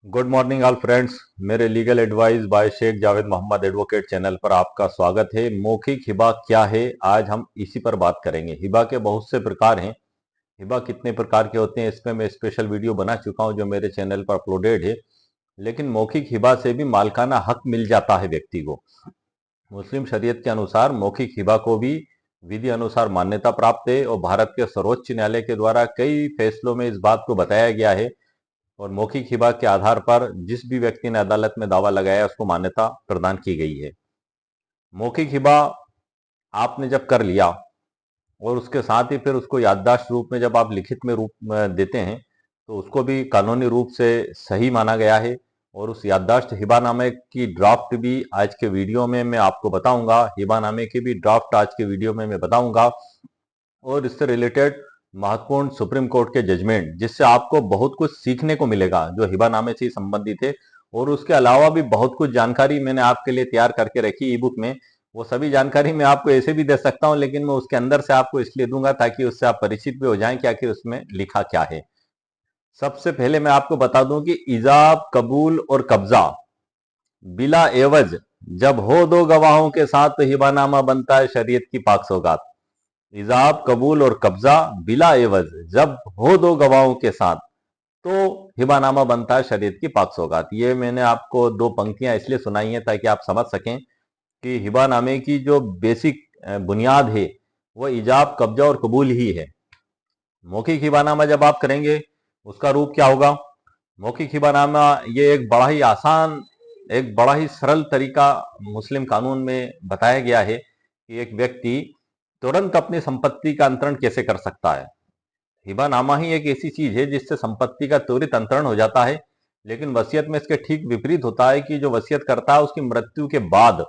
Good morning all friends. मेरे legal advice by Sheikh Javed Mohammad advocate channel पर आपका स्वागत है। मौखिक हिबा क्या है, आज हम इसी पर बात करेंगे। हिबा के बहुत से प्रकार हैं। हिबा कितने प्रकार के होते हैं इस पर मैं स्पेशल वीडियो बना चुका हूं जो मेरे चैनल पर अपलोडेड है। लेकिन मौखिक हिबा से भी मालिकाना हक मिल जाता है व्यक्ति को। मुस्लिम शरीयत के अनुसार मौखिक हिबा को भी विधि अनुसार मान्यता प्राप्त है और भारत के सर्वोच्च न्यायालय के द्वारा कई फैसलों में इस बात को बताया गया है और मौखिक हिबा के आधार पर जिस भी व्यक्ति ने अदालत में दावा लगाया उसको मान्यता प्रदान की गई है। मौखिक हिबा आपने जब कर लिया और उसके साथ ही फिर उसको याददाश्त रूप में जब आप लिखित में रूप में देते हैं तो उसको भी कानूनी रूप से सही माना गया है। और उस याददाश्त हिबानामे की ड्राफ्ट भी आज के वीडियो में मैं आपको बताऊंगा। हिबानामे की भी ड्राफ्ट आज के वीडियो में मैं बताऊंगा और इससे रिलेटेड महत्वपूर्ण सुप्रीम कोर्ट के जजमेंट जिससे आपको बहुत कुछ सीखने को मिलेगा जो हिबानामे से संबंधित है। और उसके अलावा भी बहुत कुछ जानकारी मैंने आपके लिए तैयार करके रखी ई बुक में। वो सभी जानकारी मैं आपको ऐसे भी दे सकता हूं लेकिन मैं उसके अंदर से आपको इसलिए दूंगा ताकि उससे आप परिचित भी हो जाएं कि आखिर उसमें लिखा क्या है। सबसे पहले मैं आपको बता दूं कि इजाब, कबूल और कब्जा बिला एवज जब हो दो गवाहों के साथ तो हिबानामा बनता है शरीयत की पाक सौगात। इजाब, कबूल और कब्जा बिला एवज जब हो दो गवाहों के साथ तो हिबानामा बनता है शरीयत की पाक सौगात। ये मैंने आपको दो पंक्तियां इसलिए सुनाई हैं ताकि आप समझ सकें कि हिबानामे की जो बेसिक बुनियाद है वो इजाब, कब्जा और कबूल ही है। मौखिक हिबानामा जब आप करेंगे उसका रूप क्या होगा। मौखिक हिबानामा ये एक बड़ा ही आसान, एक बड़ा ही सरल तरीका मुस्लिम कानून में बताया गया है कि एक व्यक्ति तुरंत अपनी संपत्ति का अंतरण कैसे कर सकता है। हिबानामा ही एक ऐसी चीज है जिससे संपत्ति का त्वरित अंतरण हो जाता है। लेकिन वसीयत में इसके ठीक विपरीत होता है कि जो वसीयत करता है उसकी मृत्यु के बाद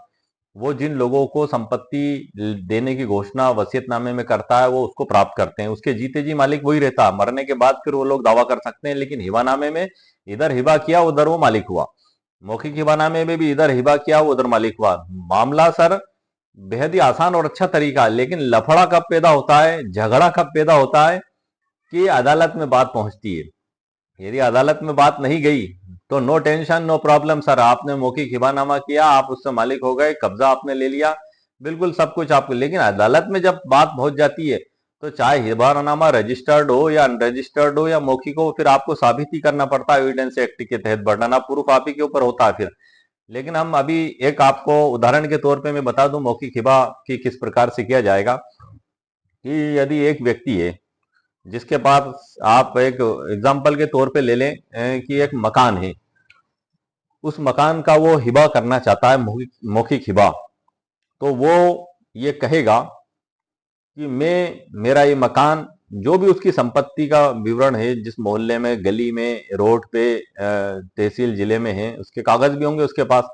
वो जिन लोगों को संपत्ति देने की घोषणा वसीयतनामे में करता है वो उसको प्राप्त करते हैं। उसके जीते जी मालिक वही रहता है, मरने के बाद फिर वो लोग दावा कर सकते हैं। लेकिन हिबानामे में इधर हिबा किया उधर वो मालिक हुआ। मौखिक हिबानामे में भी इधर हिबा किया उधर मालिक हुआ। मामला सर बेहद ही आसान और अच्छा तरीका है। लेकिन लफड़ा कब पैदा होता है, झगड़ा कब पैदा होता है कि अदालत में बात पहुंचती है। यदि अदालत में बात नहीं गई तो no tension no problem sir, आपने मौखिक हिबानामा किया, आप उससे मालिक हो गए, कब्जा आपने ले लिया, बिल्कुल सब कुछ आपको। लेकिन अदालत में जब बात पहुंच जाती है तो चाहे हिबानामा रजिस्टर्ड हो या अनरजिस्टर्ड हो या मौखिक हो, फिर आपको साबित ही करना पड़ता है एविडेंस एक्ट के तहत। बर्डन ऑफ प्रूफ आप ही के ऊपर होता है फिर। लेकिन हम अभी एक आपको उदाहरण के तौर पे मैं बता दूं मौखिक हिबा की किस प्रकार से किया जाएगा। कि यदि एक व्यक्ति है जिसके पास, आप एक एग्जाम्पल के तौर पे ले लें कि एक मकान है, उस मकान का वो हिबा करना चाहता है, मौखिक हिबा। तो वो ये कहेगा कि मेरा ये मकान, जो भी उसकी संपत्ति का विवरण है, जिस मोहल्ले में, गली में, रोड पे, तहसील जिले में है, उसके कागज भी होंगे उसके पास।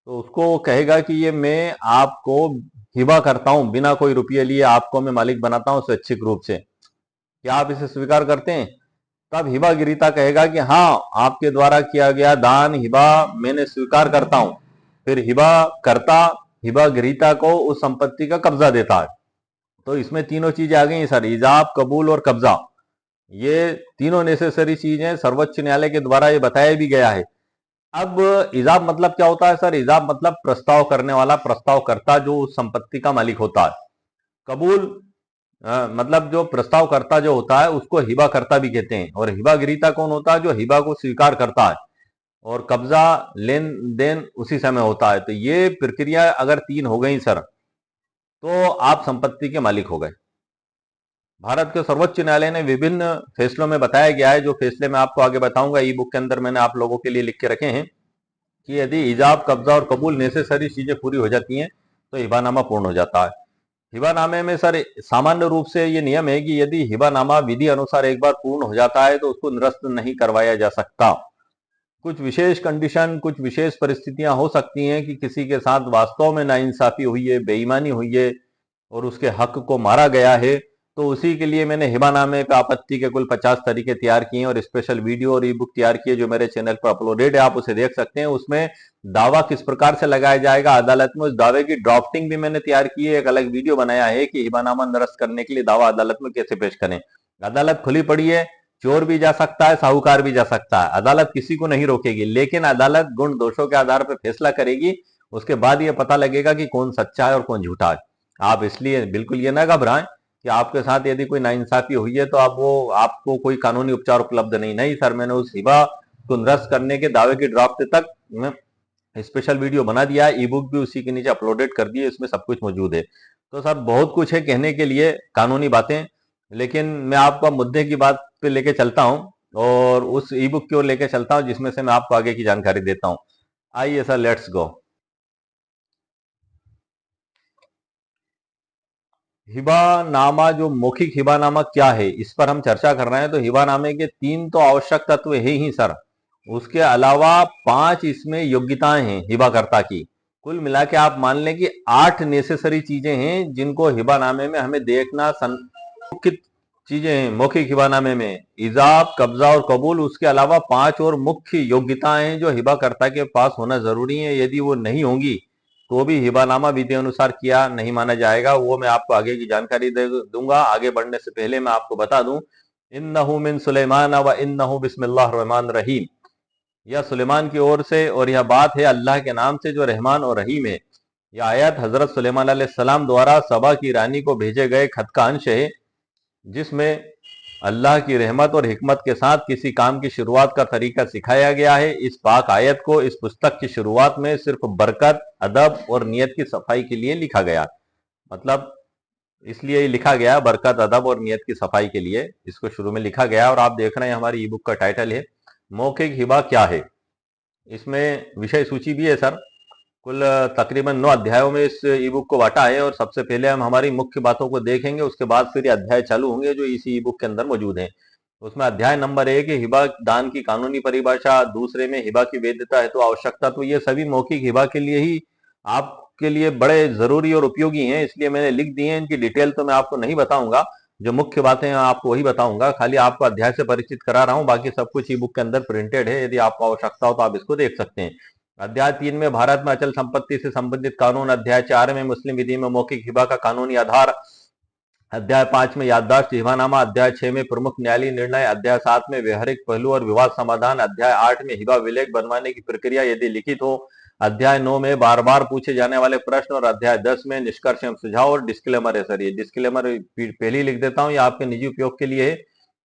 तो उसको वो कहेगा कि ये मैं आपको हिबा करता हूं, बिना कोई रुपये लिए आपको मैं मालिक बनाता हूं स्वैच्छिक रूप से। क्या आप इसे स्वीकार करते हैं? तब हिबा गिरीता कहेगा कि हाँ, आपके द्वारा किया गया दान हिबा मैंने स्वीकार करता हूं। फिर हिबा करता हिबा गिरीता को उस संपत्ति का कब्जा देता है। तो इसमें तीनों चीजें आ गई सर, इजाब, कबूल और कब्जा। ये तीनों नेसेसरी चीजें सर्वोच्च न्यायालय के द्वारा ये बताया भी गया है। अब इजाब मतलब क्या होता है सर? इजाब मतलब प्रस्ताव करने वाला, प्रस्तावकर्ता जो उस संपत्ति का मालिक होता है। कबूल मतलब जो प्रस्तावकर्ता जो होता है उसको हिबा करता भी कहते हैं। और हिबा गिरीता कौन होता है? जो हिबा को स्वीकार करता है। और कब्जा लेन देन उसी समय होता है। तो ये प्रक्रिया अगर तीन हो गई सर तो आप संपत्ति के मालिक हो गए। भारत के सर्वोच्च न्यायालय ने विभिन्न फैसलों में बताया गया है, जो फैसले मैं आपको आगे बताऊंगा। ई बुक के अंदर मैंने आप लोगों के लिए लिख के रखे हैं कि यदि इजाब, कब्जा और कबूल नेसेसरी चीजें पूरी हो जाती हैं तो हिबानामा पूर्ण हो जाता है। हिबानामे में सर सामान्य रूप से ये नियम है कि यदि हिबानामा विधि अनुसार एक बार पूर्ण हो जाता है तो उसको निरस्त नहीं करवाया जा सकता। कुछ विशेष कंडीशन, कुछ विशेष परिस्थितियां हो सकती हैं कि किसी के साथ वास्तव में नाइंसाफी हुई है, बेईमानी हुई है और उसके हक को मारा गया है, तो उसी के लिए मैंने हिबानामे पे आपत्ति के कुल 50 तरीके तैयार किए और स्पेशल वीडियो और ई बुक तैयार किए जो मेरे चैनल पर अपलोडेड है, आप उसे देख सकते हैं। उसमें दावा किस प्रकार से लगाया जाएगा अदालत में, उस दावे की ड्राफ्टिंग भी मैंने तैयार की है। एक अलग वीडियो बनाया है कि हिबानामा निरस्त करने के लिए दावा अदालत में कैसे पेश करें। अदालत खुली पड़ी है, चोर भी जा सकता है, साहूकार भी जा सकता है, अदालत किसी को नहीं रोकेगी, लेकिन अदालत गुण दोषों के आधार पर फैसला करेगी। उसके बाद ये पता लगेगा कि कौन सच्चा है और कौन झूठा है। आप इसलिए बिल्कुल ये ना घबराएं कि आपके साथ यदि कोई नाइंसाफी हुई है तो आप वो आपको कोई कानूनी उपचार उपलब्ध नहीं। नहीं सर, मैंने उस हिबा को निरस्त करने के दावे की ड्राफ्ट तक स्पेशल वीडियो बना दिया है, ई बुक भी उसी के नीचे अपलोडेड कर दी है, इसमें सब कुछ मौजूद है। तो सर बहुत कुछ है कहने के लिए कानूनी बातें, लेकिन मैं आपको मुद्दे की बात पे लेके चलता हूं और उस ई बुक की ओर लेके चलता हूं जिसमें से मैं आपको आगे की जानकारी देता हूं। आइए सर, लेट्स गो। हिबानामा, जो मौखिक हिबानामा क्या है, इस पर हम चर्चा कर रहे हैं। तो हिबानामे के 3 तो आवश्यक तत्व है ही सर, उसके अलावा 5 इसमें योग्यताएं हैं हिबाकर्ता की। कुल मिला के आप मान लें कि 8 नेसेसरी चीजें हैं जिनको हिबानामे में हमें देखना। मुख्य चीजें हैं मौखिक हिबानामे में, इजाब, कब्जा और कबूल। उसके अलावा 5 और मुख्य योग्यताएं हैं जो हिबाकर्ता के पास होना जरूरी है। यदि वो नहीं होंगी तो भी हिबानामा विधि अनुसार किया नहीं माना जाएगा। वो मैं आपको आगे की जानकारी दे दूंगा। आगे बढ़ने से पहले मैं आपको बता दूं, इन्नहु मिन सुलेमान व इन्नहु बिस्मिल्लाहिर रहमानिर रहीम, यह सुलेमान की ओर से और यह बात है अल्लाह के नाम से जो रहमान और रहीम है। यह आयत हजरत सुलेमान अलैहिस्सलाम द्वारा सबा की रानी को भेजे गए खत का अंश है, जिसमें अल्लाह की रहमत और हिकमत के साथ किसी काम की शुरुआत का तरीका सिखाया गया है। इस पाक आयत को इस पुस्तक की शुरुआत में सिर्फ बरकत, अदब और नियत की सफाई के लिए लिखा गया। मतलब इसलिए लिखा गया बरकत, अदब और नियत की सफाई के लिए इसको शुरू में लिखा गया। और आप देख रहे हैं हमारी ई बुक का टाइटल है मौखिक हिबा क्या है। इसमें विषय सूची भी है सर। कुल तकरीबन 9 अध्यायों में इस ई बुक को बांटा है और सबसे पहले हम हमारी मुख्य बातों को देखेंगे, उसके बाद फिर अध्याय चालू होंगे जो इस ई बुक के अंदर मौजूद हैं। उसमें अध्याय नंबर 1 है हिबा दान की कानूनी परिभाषा, दूसरे में हिबा की वैधता है तो आवश्यकता। तो ये सभी मौखिक हिबा के लिए ही आपके लिए बड़े जरूरी और उपयोगी हैं, इसलिए मैंने लिख दिए हैं। इनकी डिटेल तो मैं आपको नहीं बताऊंगा, जो मुख्य बातें हैं आपको वही बताऊंगा। खाली आपको अध्याय से परिचित करा रहा हूं, बाकी सब कुछ ई बुक के अंदर प्रिंटेड है। यदि आपको आवश्यकता हो तो आप इसको देख सकते हैं। अध्याय 3 में भारत में अचल संपत्ति से संबंधित कानून, अध्याय 4 में मुस्लिम विधि में मौखिक हिबा का कानूनी आधार, अध्याय 5 में याददाश्त हिबानामा, अध्याय 6 में प्रमुख न्यायालयीय निर्णय, अध्याय 7 में व्यवहारिक पहलू और विवाद समाधान, अध्याय 8 में हिबा विलेख बनवाने की प्रक्रिया यदि लिखित हो, अध्याय 9 में बार बार पूछे जाने वाले प्रश्न और अध्याय 10 में निष्कर्ष एवं सुझाव और डिस्क्लेमर है सर। ये डिस्क्लेमर पहले ही लिख देता हूँ, ये आपके निजी उपयोग के लिए है।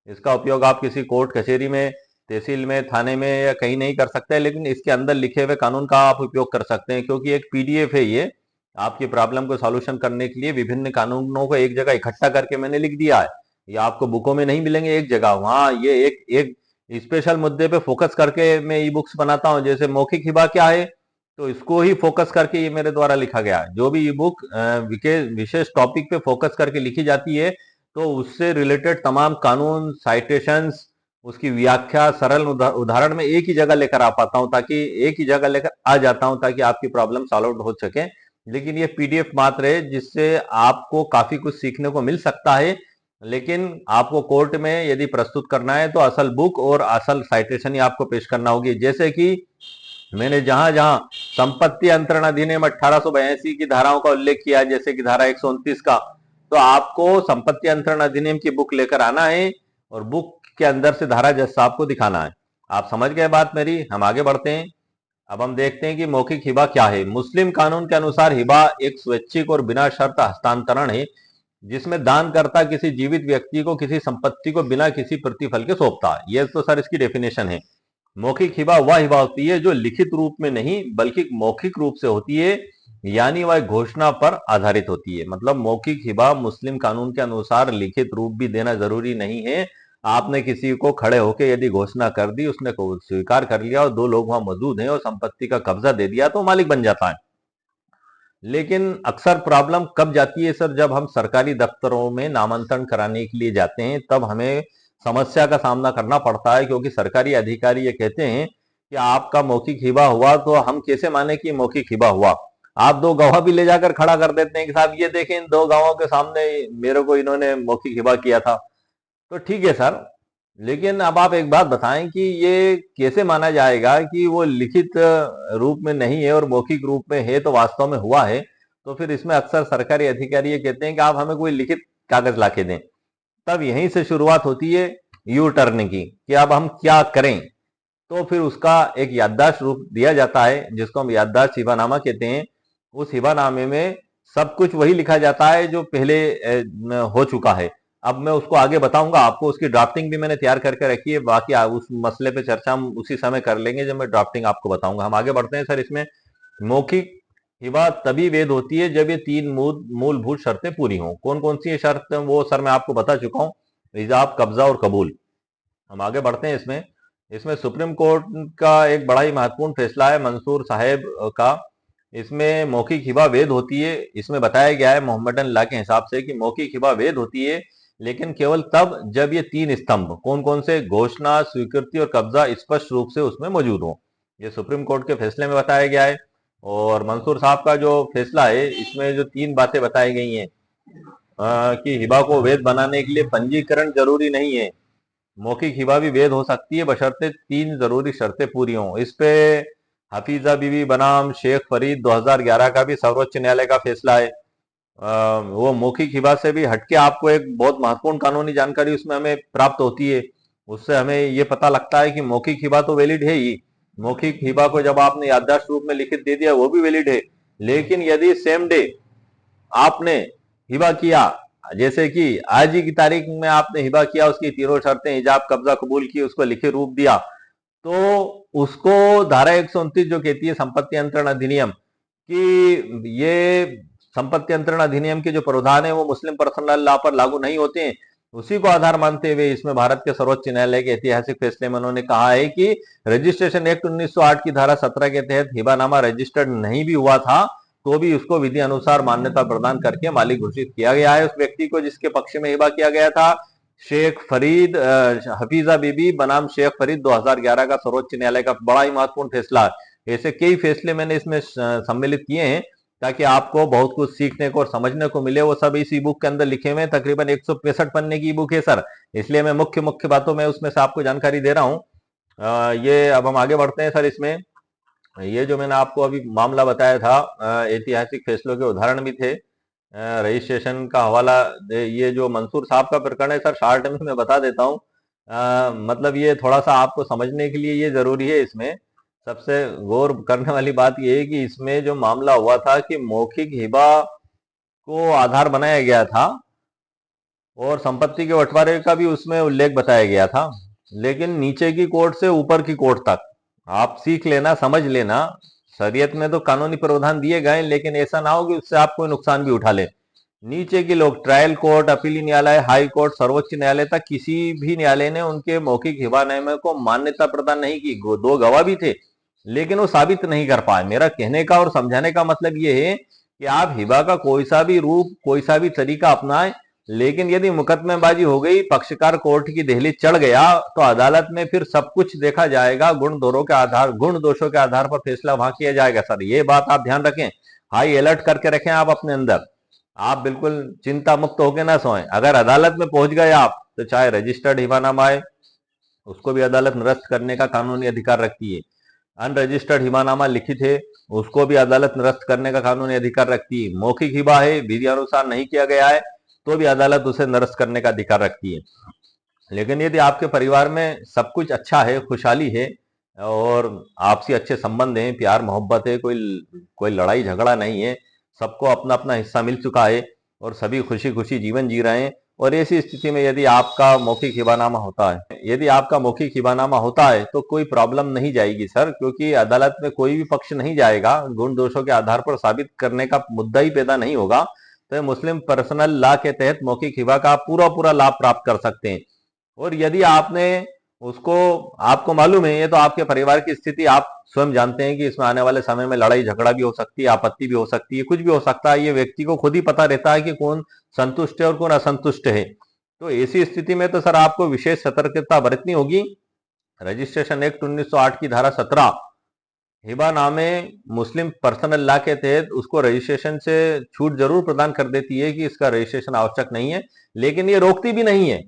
इसका उपयोग आप किसी कोर्ट कचहरी में, तहसील में, थाने में या कहीं नहीं कर सकते, लेकिन इसके अंदर लिखे हुए कानून का आप उपयोग कर सकते हैं, क्योंकि एक पीडीएफ है ये। आपकी प्रॉब्लम को सॉल्यूशन करने के लिए विभिन्न कानूनों को एक जगह इकट्ठा करके मैंने लिख दिया है। ये आपको बुकों में नहीं मिलेंगे एक जगह, वहां ये एक एक स्पेशल मुद्दे पे फोकस करके मैं ई बुक्स बनाता हूं। जैसे मौखिक हिबा क्या है, तो इसको ही फोकस करके ये मेरे द्वारा लिखा गया है। जो भी ई बुक विशेष टॉपिक पे फोकस करके लिखी जाती है तो उससे रिलेटेड तमाम कानून, साइटेशंस, उसकी व्याख्या सरल उदाहरण में एक ही जगह लेकर आ पाता हूं, ताकि एक ही जगह लेकर आ जाता हूं ताकि आपकी प्रॉब्लम सॉल्व हो सके। लेकिन ये पीडीएफ मात्र है जिससे आपको काफी कुछ सीखने को मिल सकता है। लेकिन आपको कोर्ट में यदि प्रस्तुत करना है तो असल बुक और असल साइटेशन ही आपको पेश करना होगी। जैसे कि मैंने जहां जहां संपत्ति अंतरण अधिनियम 1882 की धाराओं का उल्लेख किया, जैसे कि धारा 129 का, तो आपको संपत्ति अंतरण अधिनियम की बुक लेकर आना है और बुक के अंदर से धारा जज साहब को दिखाना है। आप समझ गए बात मेरी? हम आगे बढ़ते हैं। अब हम देखते हैं कि मौखिक हिबा क्या है। मुस्लिम कानून के अनुसार हिबा एक स्वैच्छिक और बिना शर्त हस्तांतरण है, जिसमें दानकर्ता किसी जीवित व्यक्ति को किसी संपत्ति को बिना किसी प्रतिफल के सौंपता है। यह तो सर इसकी डेफिनेशन है। मौखिक हिबा वह हिबा होती है जो लिखित रूप में नहीं बल्कि मौखिक रूप से होती है, यानी वह घोषणा पर आधारित होती है। मतलब मौखिक हिबा मुस्लिम कानून के अनुसार लिखित रूप भी देना जरूरी नहीं है। आपने किसी को खड़े होकर यदि घोषणा कर दी, उसने स्वीकार कर लिया और 2 लोग वहां मौजूद हैं और संपत्ति का कब्जा दे दिया तो मालिक बन जाता है। लेकिन अक्सर प्रॉब्लम कब जाती है सर, जब हम सरकारी दफ्तरों में नामांतरण कराने के लिए जाते हैं तब हमें समस्या का सामना करना पड़ता है, क्योंकि सरकारी अधिकारी ये कहते हैं कि आपका मौखिक हिबा हुआ, तो हम कैसे माने कि मौखिक हिबा हुआ। आप 2 गवाह भी ले जाकर खड़ा कर देते हैं कि साहब ये देखें इन 2 गवाहों के सामने मेरे को इन्होंने मौखिक हिबा किया था। तो ठीक है सर, लेकिन अब आप एक बात बताएं कि ये कैसे माना जाएगा कि वो लिखित रूप में नहीं है और मौखिक रूप में है तो वास्तव में हुआ है। तो फिर इसमें अक्सर सरकारी अधिकारी ये कहते हैं कि आप हमें कोई लिखित कागज ला के दें। तब यहीं से शुरुआत होती है यू टर्न की कि अब हम क्या करें, तो फिर उसका एक याददाश्त रूप दिया जाता है जिसको हम याददाश्त हिबानामा कहते हैं। उस हिबानामे में सब कुछ वही लिखा जाता है जो पहले हो चुका है। अब मैं उसको आगे बताऊंगा आपको, उसकी ड्राफ्टिंग भी मैंने तैयार करके रखी है। बाकी उस मसले पे चर्चा हम उसी समय कर लेंगे जब मैं ड्राफ्टिंग आपको बताऊंगा। हम आगे बढ़ते हैं सर। इसमें मौखिक हिबा तभी वैध होती है जब ये तीन मूलभूत शर्तें पूरी हों। कौन कौन सी ये शर्त, वो सर मैं आपको बता चुका हूं, इजाब, कब्जा और कबूल। हम आगे बढ़ते हैं। इसमें इसमें सुप्रीम कोर्ट का एक बड़ा ही महत्वपूर्ण फैसला है मंसूर साहेब का। इसमें मौखिक हिबा वैध होती है। इसमें बताया गया है मोहम्मदन लॉ के हिसाब से कि मौखिक हिबा वैध होती है, लेकिन केवल तब जब ये तीन स्तंभ, कौन कौन से, घोषणा, स्वीकृति और कब्जा, स्पष्ट रूप से उसमें मौजूद हो। ये सुप्रीम कोर्ट के फैसले में बताया गया है। और मंसूर साहब का जो फैसला है, इसमें जो तीन बातें बताई गई हैं कि हिबा को वैध बनाने के लिए पंजीकरण जरूरी नहीं है, मौखिक हिबा भी वैध हो सकती है बशर्ते तीन जरूरी शर्तें पूरी हों। इस पे हफीजा बीवी बनाम शेख फरीद 2011 का भी सर्वोच्च न्यायालय का फैसला है। वो मौखिक हिबा से भी हटके आपको एक बहुत महत्वपूर्ण कानूनी जानकारी उसमें हमें प्राप्त होती है। उससे हमें ये पता लगता है कि मौखिक हिबा तो वैलिड है ही। मौखिक हिबा को जब आपने याददाश्त रूप में लिखित दे दिया वो भी वैलिड है, लेकिन यदि सेम डे आपने हिबा किया, जैसे कि आज ही की तारीख में आपने हिबा किया, उसकी तीनों शर्तें, हिजाब, कब्जा, कबूल की, उसको लिखित रूप दिया, तो उसको धारा 129 जो कहती है संपत्ति अंतरण अधिनियम कि ये संपत्ति अंतरण अधिनियम के जो प्रावधान है वो मुस्लिम पर्सनल लॉ पर लागू नहीं होते हैं, उसी को आधार मानते हुए इसमें भारत के सर्वोच्च न्यायालय के ऐतिहासिक फैसले में उन्होंने कहा है कि रजिस्ट्रेशन एक्ट 1908 की धारा 17 के तहत हिबानामा रजिस्टर्ड नहीं भी हुआ था तो भी उसको विधि अनुसार मान्यता प्रदान करके मालिक घोषित किया गया है उस व्यक्ति को जिसके पक्ष में हिबा किया गया था। शेख फरीद, हफीजा बीबी बनाम शेख फरीद 2011 का सर्वोच्च न्यायालय का बड़ा ही महत्वपूर्ण फैसला है। ऐसे कई फैसले मैंने इसमें सम्मिलित किए हैं ताकि आपको बहुत कुछ सीखने को और समझने को मिले। वो सब इस ई बुक के अंदर लिखे हुए हैं। तकरीबन 165 पन्ने की बुक है सर, इसलिए मैं मुख्य मुख्य बातों में उसमें से आपको जानकारी दे रहा हूँ। ये अब हम आगे बढ़ते हैं सर। इसमें ये जो मैंने आपको अभी मामला बताया था, ऐतिहासिक फैसलों के उदाहरण भी थे, रजिस्ट्रेशन का हवाला ये जो मंसूर साहब का प्रकरण है सर, शॉर्ट में मैं बता देता हूँ। मतलब ये थोड़ा सा आपको समझने के लिए ये जरूरी है। इसमें सबसे गौर करने वाली बात ये है कि इसमें जो मामला हुआ था कि मौखिक हिबा को आधार बनाया गया था और संपत्ति के बंटवारे का भी उसमें उल्लेख बताया गया था, लेकिन नीचे की कोर्ट से ऊपर की कोर्ट तक आप सीख लेना, समझ लेना। शरीयत में तो कानूनी प्रावधान दिए गए, लेकिन ऐसा ना हो कि उससे आप कोई नुकसान भी उठा ले। नीचे के लोग, ट्रायल कोर्ट, अपीली न्यायालय, हाई कोर्ट, सर्वोच्च न्यायालय तक, किसी भी न्यायालय ने उनके मौखिक हिबानामे को मान्यता प्रदान नहीं की। दो गवाह भी थे लेकिन वो साबित नहीं कर पाए। मेरा कहने का और समझाने का मतलब ये है कि आप हिबा का कोई सा भी रूप, कोई सा भी तरीका अपनाएं, लेकिन यदि मुकदमेबाजी हो गई, पक्षकार कोर्ट की दहलीज चढ़ गया, तो अदालत में फिर सब कुछ देखा जाएगा, गुण दोषों के आधार पर फैसला वहां किया जाएगा सर। ये बात आप ध्यान रखें, हाई अलर्ट करके रखें आप अपने अंदर। आप बिल्कुल चिंता मुक्त होकर ना सोएं। अगर अदालत में पहुंच गए आप, तो चाहे रजिस्टर्ड हिबानामा आए उसको भी अदालत निरस्त करने का कानूनी अधिकार रखती है। अनरजिस्टर्ड हिबानामा लिखित है उसको भी अदालत निरस्त करने का कानूनी अधिकार रखती है। मौखिक हिबा है, विधि अनुसार नहीं किया गया है, तो भी अदालत उसे निरस्त करने का अधिकार रखती है। लेकिन यदि आपके परिवार में सब कुछ अच्छा है, खुशहाली है और आपसी अच्छे संबंध हैं, प्यार मोहब्बत है, कोई कोई लड़ाई झगड़ा नहीं है, सबको अपना अपना हिस्सा मिल चुका है और सभी खुशी खुशी जीवन जी रहे हैं, और ऐसी स्थिति में यदि आपका मौखिक हिबानामा होता है, यदि आपका मौखिक हिबानामा होता है तो कोई प्रॉब्लम नहीं जाएगी सर, क्योंकि अदालत में कोई भी पक्ष नहीं जाएगा। गुण दोषों के आधार पर साबित करने का मुद्दा ही पैदा नहीं होगा। तो मुस्लिम पर्सनल लॉ के तहत मौखिक हिबा का आप पूरा पूरा लाभ प्राप्त कर सकते हैं। और यदि आपने उसको, आपको मालूम है, ये तो आपके परिवार की स्थिति आप स्वयं जानते हैं कि इसमें आने वाले समय में लड़ाई झगड़ा भी हो सकती है, आपत्ति भी हो सकती है, कुछ भी हो सकता है। ये व्यक्ति को खुद ही पता रहता है कि कौन संतुष्ट है और कौन असंतुष्ट है। तो ऐसी स्थिति में तो सर आपको विशेष सतर्कता बरतनी होगी। रजिस्ट्रेशन एक्ट 1908 की धारा 17 हिबानामे मुस्लिम पर्सनल लॉ के तहत उसको रजिस्ट्रेशन से छूट जरूर प्रदान कर देती है कि इसका रजिस्ट्रेशन आवश्यक नहीं है, लेकिन ये रोकती भी नहीं है।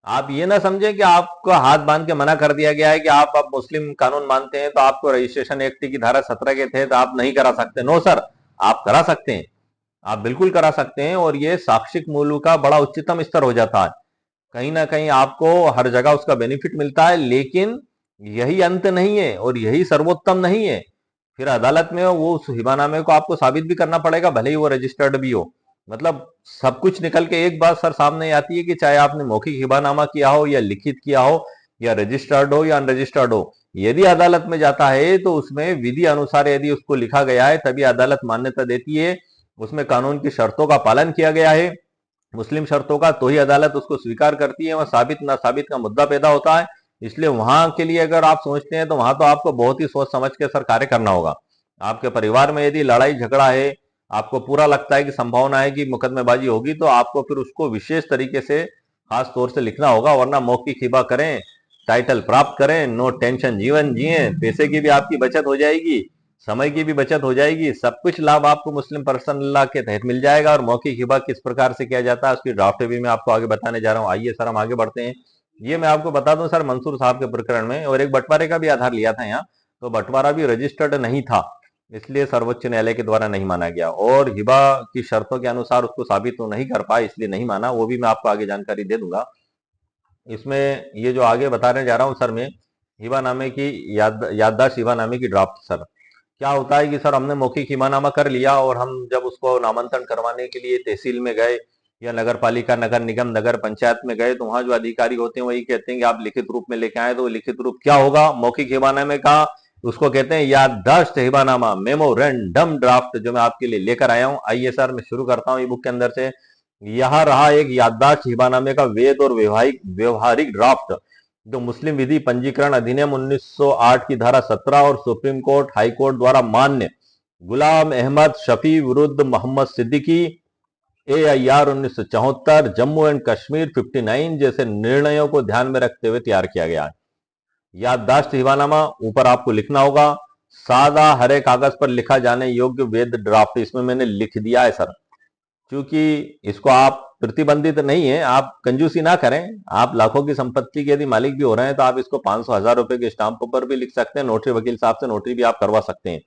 आप ये ना समझें कि आपको हाथ बांध के मना कर दिया गया है कि आप अब मुस्लिम कानून मानते हैं तो आपको रजिस्ट्रेशन एक्ट की धारा 17 के तहत आप नहीं करा सकते। नो सर, आप करा सकते हैं, आप बिल्कुल करा सकते हैं, और ये साक्षिक मूल्य का बड़ा उच्चतम स्तर हो जाता है। कहीं ना कहीं आपको हर जगह उसका बेनिफिट मिलता है, लेकिन यही अंत नहीं है और यही सर्वोत्तम नहीं है। फिर अदालत में वो उस हिबानामे को आपको साबित भी करना पड़ेगा, भले ही वो रजिस्टर्ड भी हो। मतलब सब कुछ निकल के एक बात सर सामने आती है कि चाहे आपने मौखिक हिबानामा किया हो या लिखित किया हो या रजिस्टर्ड हो या अनरजिस्टर्ड हो, यदि अदालत में जाता है तो उसमें विधि अनुसार यदि उसको लिखा गया है तभी अदालत मान्यता देती है, उसमें कानून की शर्तों का पालन किया गया है, मुस्लिम शर्तों का, तो ही अदालत उसको स्वीकार करती है। वह साबित ना साबित का मुद्दा पैदा होता है। इसलिए वहां के लिए अगर आप सोचते हैं तो वहां तो आपको बहुत ही सोच समझ के सर कार्य करना होगा। आपके परिवार में यदि लड़ाई झगड़ा है, आपको पूरा लगता है कि संभावना है कि मुकदमेबाजी होगी, तो आपको फिर उसको विशेष तरीके से खास तौर से लिखना होगा, वरना मौखिक हिबा करें, टाइटल प्राप्त करें, नो टेंशन जीवन जिए, पैसे की भी आपकी बचत हो जाएगी, समय की भी बचत हो जाएगी, सब कुछ लाभ आपको मुस्लिम पर्सनल लॉ के तहत मिल जाएगा। और मौखिक हिबा किस प्रकार से किया जाता है उसकी ड्राफ्ट भी मैं आपको आगे बताने जा रहा हूँ। आइए सर हम आगे बढ़ते हैं। ये मैं आपको बता दूं सर, मंसूर साहब के प्रकरण में और एक बंटवारे का भी आधार लिया था यहाँ, तो बंटवारा भी रजिस्टर्ड नहीं था, इसलिए सर्वोच्च न्यायालय के द्वारा नहीं माना गया, और हिबा की शर्तों के अनुसार उसको साबित तो नहीं कर पाए, इसलिए नहीं माना। वो भी मैं आपको आगे जानकारी दे दूंगा। इसमें ये जो आगे बताने जा रहा हूँ सर मैं, हिबानामे की याददाश्त हिबानामे की ड्राफ्ट सर, क्या होता है कि सर हमने मौखिक हिबानामा कर लिया और हम जब उसको नामांतरण करवाने के लिए तहसील में गए या नगर पालिका, नगर निगम, नगर पंचायत में गए, तो वहां जो अधिकारी होते हैं वही कहते हैं कि आप लिखित रूप में लेके आए। तो लिखित रूप क्या होगा मौखिक हिबानामे का, उसको कहते हैं याददाश्त हिबानामा, मेमोरेंडम ड्राफ्ट, जो मैं आपके लिए लेकर आया हूँ। आइए सर मैं शुरू करता हूँ ई बुक के अंदर से। यह रहा एक याददाश्त हिबानामे का वैध और व्यवहारिक ड्राफ्ट, जो मुस्लिम विधि पंजीकरण अधिनियम 1908 की धारा 17 और सुप्रीम कोर्ट, हाई कोर्ट द्वारा मान्य गुलाम अहमद शफी विरुद्ध मोहम्मद सिद्दीकी AIR 1974, जम्मू एंड कश्मीर 59 जैसे निर्णयों को ध्यान में रखते हुए तैयार किया गया है। याददाश्त हिबानामा ऊपर आपको लिखना होगा, सादा हरे कागज पर लिखा जाने योग्य वैध ड्राफ्ट। इसमें मैंने लिख दिया है सर, क्योंकि इसको आप प्रतिबंधित नहीं है, आप कंजूसी ना करें। आप लाखों की संपत्ति के यदि मालिक भी हो रहे हैं तो आप इसको 500,000 रुपए के स्टाम्प पर भी लिख सकते हैं, नोटरी वकील साहब से नोटरी भी आप करवा सकते हैं।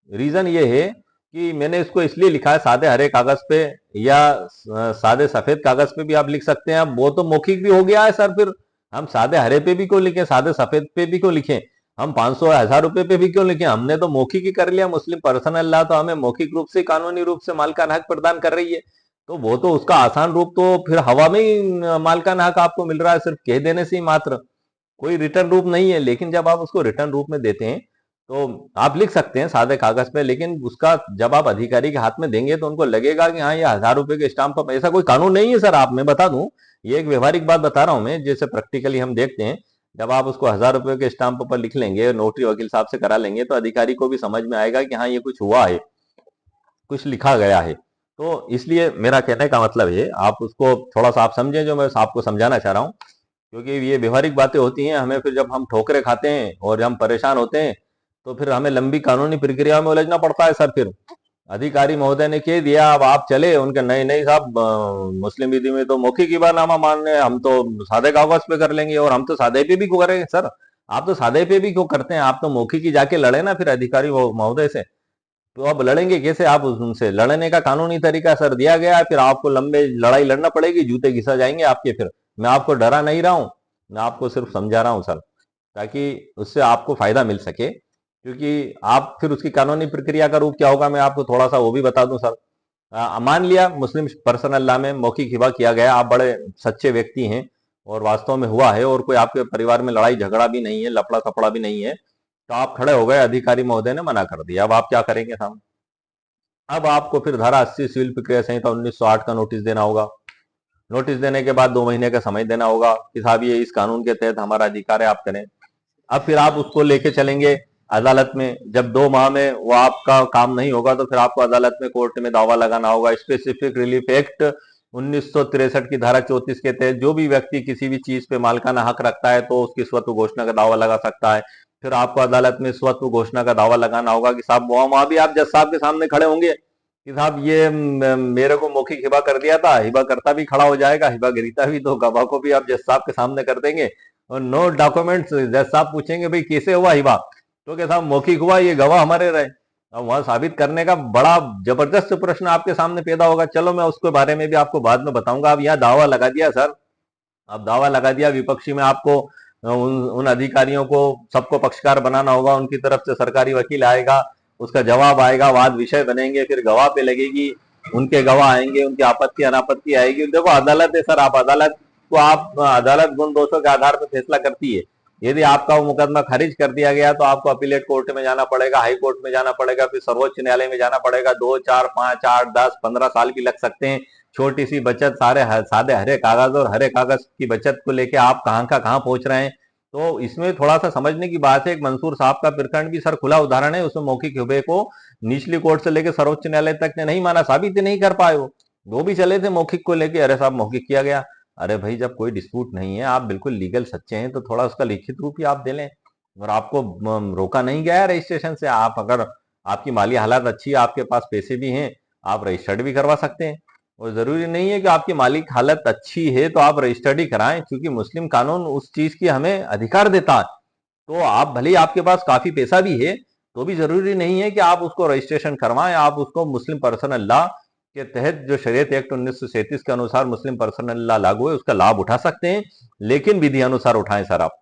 रीजन ये है कि मैंने इसको इसलिए लिखा है सादे हरे कागज पे या सादे सफेद कागज पे भी आप लिख सकते हैं। अब वो तो मौखिक भी हो गया है सर, फिर हम सादे हरे पे भी क्यों लिखें, सादे सफेद पे भी क्यों लिखें, हम 500,000 रुपए पे भी क्यों लिखें। हमने तो मौखिक ही कर लिया। मुस्लिम पर्सनल लॉ तो हमें मौखिक रूप से कानूनी रूप से मालिकाना हक प्रदान कर रही है, तो वो तो उसका आसान रूप तो फिर हवा में ही मालिकाना हक आपको मिल रहा है, सिर्फ कह देने से ही मात्र, कोई रिटर्न रूप नहीं है। लेकिन जब आप उसको रिटर्न रूप में देते हैं तो आप लिख सकते हैं सादे कागज पे, लेकिन उसका जब आप अधिकारी के हाथ में देंगे तो उनको लगेगा कि हाँ ये 1,000 रुपए के स्टाम्प पर, ऐसा कोई कानून नहीं है सर। आप मैं बता दूं, ये एक व्यवहारिक बात बता रहा हूं मैं, जैसे प्रैक्टिकली हम देखते हैं। जब आप उसको 1,000 रुपए के स्टाम्प पर लिख लेंगे, नोटरी वकील साहब से करा लेंगे, तो अधिकारी को भी समझ में आएगा कि हाँ ये कुछ हुआ है, कुछ लिखा गया है। तो इसलिए मेरा कहने का मतलब है आप उसको थोड़ा सा आप समझें जो मैं आपको समझाना चाह रहा हूँ, क्योंकि ये व्यवहारिक बातें होती हैं। हमें फिर जब हम ठोकरे खाते हैं और हम परेशान होते हैं तो फिर हमें लंबी कानूनी प्रक्रिया में उलझना पड़ता है सर। फिर अधिकारी महोदय ने कह दिया, अब आप चले उनके, नहीं नहीं साहब मुस्लिम विधि में तो मौखिक हिबानामा मान रहे हैं, हम तो सादे कागज पे कर लेंगे, और हम तो सादे पे भी क्यों करेंगे सर। आप तो सादे पे भी क्यों करते हैं, आप तो मौखिक ही जाके लड़े ना फिर अधिकारी महोदय से। तो अब लड़ेंगे कैसे आप उनसे, लड़ने का कानूनी तरीका सर दिया गया है, फिर आपको लंबे लड़ाई लड़ना पड़ेगी, जूते घिसा जाएंगे आपके। फिर मैं आपको डरा नहीं रहा हूं, मैं आपको सिर्फ समझा रहा हूं सर, ताकि उससे आपको फायदा मिल सके। क्योंकि आप फिर उसकी कानूनी प्रक्रिया का रूप क्या होगा मैं आपको थोड़ा सा वो भी बता दूं सर। मान लिया मुस्लिम पर्सनल लॉ में मौखिक हिबा किया गया, आप बड़े सच्चे व्यक्ति हैं और वास्तव में हुआ है, और कोई आपके परिवार में लड़ाई झगड़ा भी नहीं है, लफड़ा कपड़ा भी नहीं है, तो आप खड़े हो गए, अधिकारी महोदय ने मना कर दिया, अब आप क्या करेंगे साहब। अब आपको फिर धारा 80 सिविल प्रक्रिया संहिता 1908 का नोटिस देना होगा। नोटिस देने के बाद 2 महीने का समय देना होगा कि साहब ये इस कानून के तहत हमारा अधिकार है, आप करें। अब फिर आप उसको लेके चलेंगे अदालत में। जब 2 माह में वो आपका काम नहीं होगा तो फिर आपको अदालत में, कोर्ट में दावा लगाना होगा। स्पेसिफिक रिलीफ एक्ट 1963 की धारा 34 के तहत जो भी व्यक्ति किसी भी चीज पे मालिकाना हक रखता है तो उसकी स्वत्व घोषणा का दावा लगा सकता है। फिर आपको अदालत में स्वत्व घोषणा का दावा लगाना होगा कि साहब वहां भी आप जज साहब के सामने खड़े होंगे कि साहब ये मेरे को मौखिक हिबा कर दिया था, हिबा करता भी खड़ा हो जाएगा, हिबा गिरता भी, तो गवाह को भी आप जज साहब के सामने कर देंगे और नो डॉक्यूमेंट्स। जज साहब पूछेंगे भाई कैसे हुआ हिबा, तो क्या साहब मौखिक हुआ, ये गवाह हमारे रहे। अब वहां साबित करने का बड़ा जबरदस्त प्रश्न आपके सामने पैदा होगा। चलो मैं उसके बारे में भी आपको बाद में बताऊंगा। अब यहाँ दावा लगा दिया सर, अब दावा लगा दिया विपक्षी में आपको उन अधिकारियों को सबको पक्षकार बनाना होगा, उनकी तरफ से सरकारी वकील आएगा, उसका जवाब आएगा, वाद विषय बनेंगे, फिर गवाह पे लगेगी, उनके गवाह आएंगे, उनकी आपत्ति अनापत्ति आएगी। देखो अदालत है सर, आप अदालत को आप अदालत गुण दोषों के आधार पर फैसला करती है। यदि आपका वो मुकदमा खारिज कर दिया गया तो आपको अपीलेट कोर्ट में जाना पड़ेगा, हाई कोर्ट में जाना पड़ेगा, फिर सर्वोच्च न्यायालय में जाना पड़ेगा। 2, 4, 5, 8, 10, 15 साल भी लग सकते हैं। छोटी सी बचत, सादे हरे कागज और हरे कागज की बचत को लेके आप कहां का कहां पहुंच रहे हैं। तो इसमें थोड़ा सा समझने की बात है। एक मंसूर साहब का प्रकरण भी सर खुला उदाहरण है, उसमें मौखिक हुबे को निचली कोर्ट से लेकर सर्वोच्च न्यायालय तक ने नहीं माना, साबित ही नहीं कर पाए। वो भी चले थे मौखिक को लेके, अरे साहब मौखिक किया गया। अरे भाई जब कोई डिस्प्यूट नहीं है, आप बिल्कुल लीगल सच्चे हैं, तो थोड़ा उसका लिखित रूप ही आप दे लें। और आपको रोका नहीं गया है रजिस्ट्रेशन से। आप अगर आपकी माली हालत अच्छी है, आपके पास पैसे भी हैं, आप रजिस्टर्ड भी करवा सकते हैं। और जरूरी नहीं है कि आपकी मालिक हालत अच्छी है तो आप रजिस्टर्ड ही कराएं, क्योंकि मुस्लिम कानून उस चीज की हमें अधिकार देता है। तो आप भले ही आपके पास काफी पैसा भी है, तो भी जरूरी नहीं है कि आप उसको रजिस्ट्रेशन करवाएं। आप उसको मुस्लिम पर्सनल लॉ के तहत, जो शरीयत एक्ट 1937 के अनुसार मुस्लिम पर्सनल लॉ लागू है, उसका लाभ उठा सकते हैं, लेकिन विधि अनुसार उठाएं सर। आप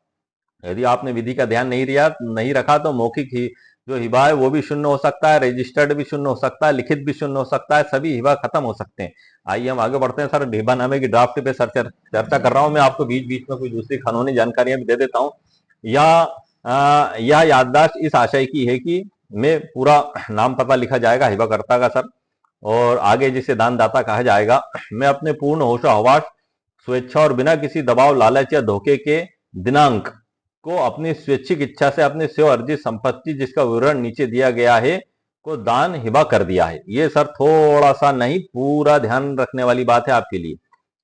यदि आपने विधि का ध्यान नहीं रखा तो मौखिक ही जो हिबा है वो भी शून्य हो सकता है, रजिस्टर्ड भी शून्य हो सकता है, लिखित भी शून्य हो सकता है, सभी हिबा खत्म हो सकते हैं। आइए हम आगे बढ़ते हैं सर। हिबानामे की ड्राफ्ट पे सर चर्चा कर रहा हूं मैं, आपको बीच बीच में कोई दूसरी कानूनी जानकारियां भी दे देता हूं। यह याददाश्त इस आशय की है कि मैं पूरा नाम पता लिखा जाएगा हिबाकर्ता का सर, और आगे जिसे दानदाता कहा जाएगा। मैं अपने पूर्ण होशो हवास, स्वेच्छा और बिना किसी दबाव, लालच या धोखे के दिनांक को अपनी स्वैच्छिक इच्छा से अपनी स्व अर्जित संपत्ति, जिसका विवरण नीचे दिया गया है, को दान हिबा कर दिया है। ये सर थोड़ा सा नहीं, पूरा ध्यान रखने वाली बात है आपके लिए।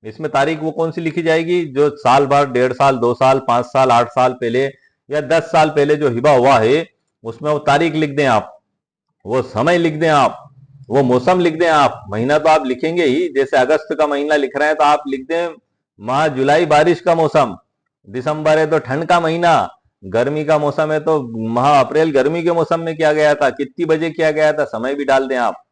इसमें तारीख वो कौन सी लिखी जाएगी, जो साल भर, 1.5 साल, 2 साल, 5 साल, 8 साल पहले या 10 साल पहले जो हिबा हुआ है, उसमें वो तारीख लिख दें आप, वो समय लिख दें आप, वो मौसम लिख दें आप। महीना तो आप लिखेंगे ही, जैसे अगस्त का महीना लिख रहे हैं तो आप लिख दें माह जुलाई बारिश का मौसम, दिसंबर है तो ठंड का महीना, गर्मी का मौसम है तो माह अप्रैल गर्मी के मौसम में किया गया था, कितनी बजे किया गया था, समय भी डाल दें आप।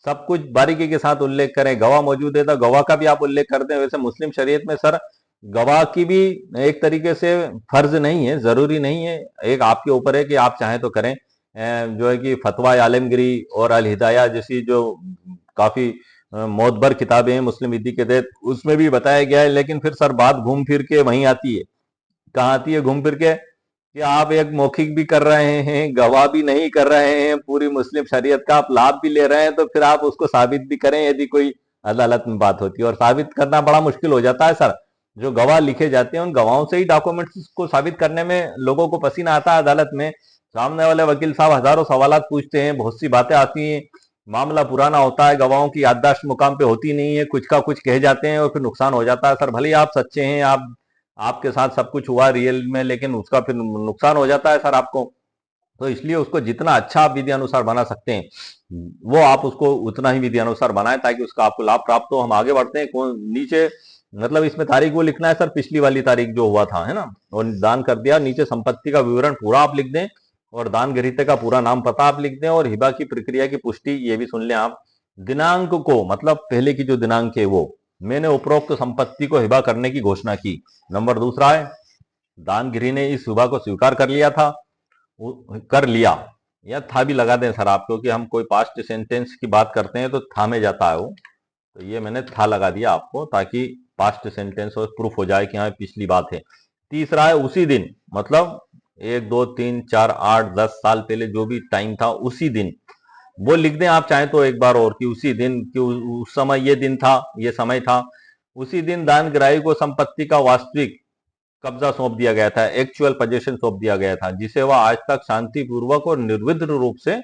सब कुछ बारीकी के साथ उल्लेख करें। गवाह मौजूद है तो गवाह का भी आप उल्लेख कर दें। वैसे मुस्लिम शरीयत में सर गवाह की भी एक तरीके से फर्ज नहीं है, जरूरी नहीं है, एक आपके ऊपर है कि आप चाहें तो करें। जो है कि फतवा आलमगिरी और अल हिदाया जैसी जो काफी मोतबर किताबें हैं मुस्लिम विधि के तहत, उसमें भी बताया गया है। लेकिन फिर सर बात घूम फिर के वहीं आती है। कहाँ आती है घूम फिर के, कि आप एक मौखिक भी कर रहे हैं, गवाह भी नहीं कर रहे हैं, पूरी मुस्लिम शरीयत का आप लाभ भी ले रहे हैं, तो फिर आप उसको साबित भी करें यदि कोई अदालत में बात होती है। और साबित करना बड़ा मुश्किल हो जाता है सर। जो गवाह लिखे जाते हैं उन गवाहों से ही डॉक्यूमेंट्स को साबित करने में लोगों को पसीना आता है अदालत में। सामने वाले वकील साहब हजारों सवालात पूछते हैं, बहुत सी बातें आती हैं, मामला पुराना होता है, गवाहों की याददाश्त मुकाम पे होती नहीं है, कुछ का कुछ कह जाते हैं और फिर नुकसान हो जाता है सर। भले ही आप सच्चे हैं, आपके साथ सब कुछ हुआ रियल में, लेकिन उसका फिर नुकसान हो जाता है सर आपको। तो इसलिए उसको जितना अच्छा आप विधि अनुसार बना सकते हैं, वो आप उसको उतना ही विधि अनुसार बनाएं, ताकि उसका आपको लाभ प्राप्त हो। हम आगे बढ़ते हैं। कौन नीचे, मतलब इसमें तारीख वो लिखना है सर, पिछली वाली तारीख जो हुआ था, है ना, और दान कर दिया। नीचे संपत्ति का विवरण पूरा आप लिख दें, और दान ग्रहीता का पूरा नाम पता आप लिख दें, और हिबा की प्रक्रिया की पुष्टि ये भी सुन लें आप। दिनांक को, मतलब पहले की जो दिनांक है वो, मैंने उपरोक्त संपत्ति को हिबा करने की घोषणा की। नंबर दूसरा है, दानगिरी ने इस हिबा को स्वीकार कर लिया था, कर लिया, या था भी लगा दें सर आप, क्योंकि हम कोई पास्ट सेंटेंस की बात करते हैं तो था में जाता है वो, तो ये मैंने था लगा दिया आपको, ताकि पास्ट सेंटेंस और प्रूफ हो जाए कि हाँ पिछली बात है। तीसरा है उसी दिन, मतलब 1, 2, 3, 4, 8, 10 साल पहले जो भी टाइम था उसी दिन, वो लिख दें आप चाहें तो एक बार और, कि उसी दिन, कि उस समय ये दिन था, ये समय था। उसी दिन दानग्राही को संपत्ति का वास्तविक कब्जा सौंप दिया गया था, एक्चुअल पोजीशन सौंप दिया गया था, जिसे वह आज तक शांतिपूर्वक और निर्विघ्न रूप से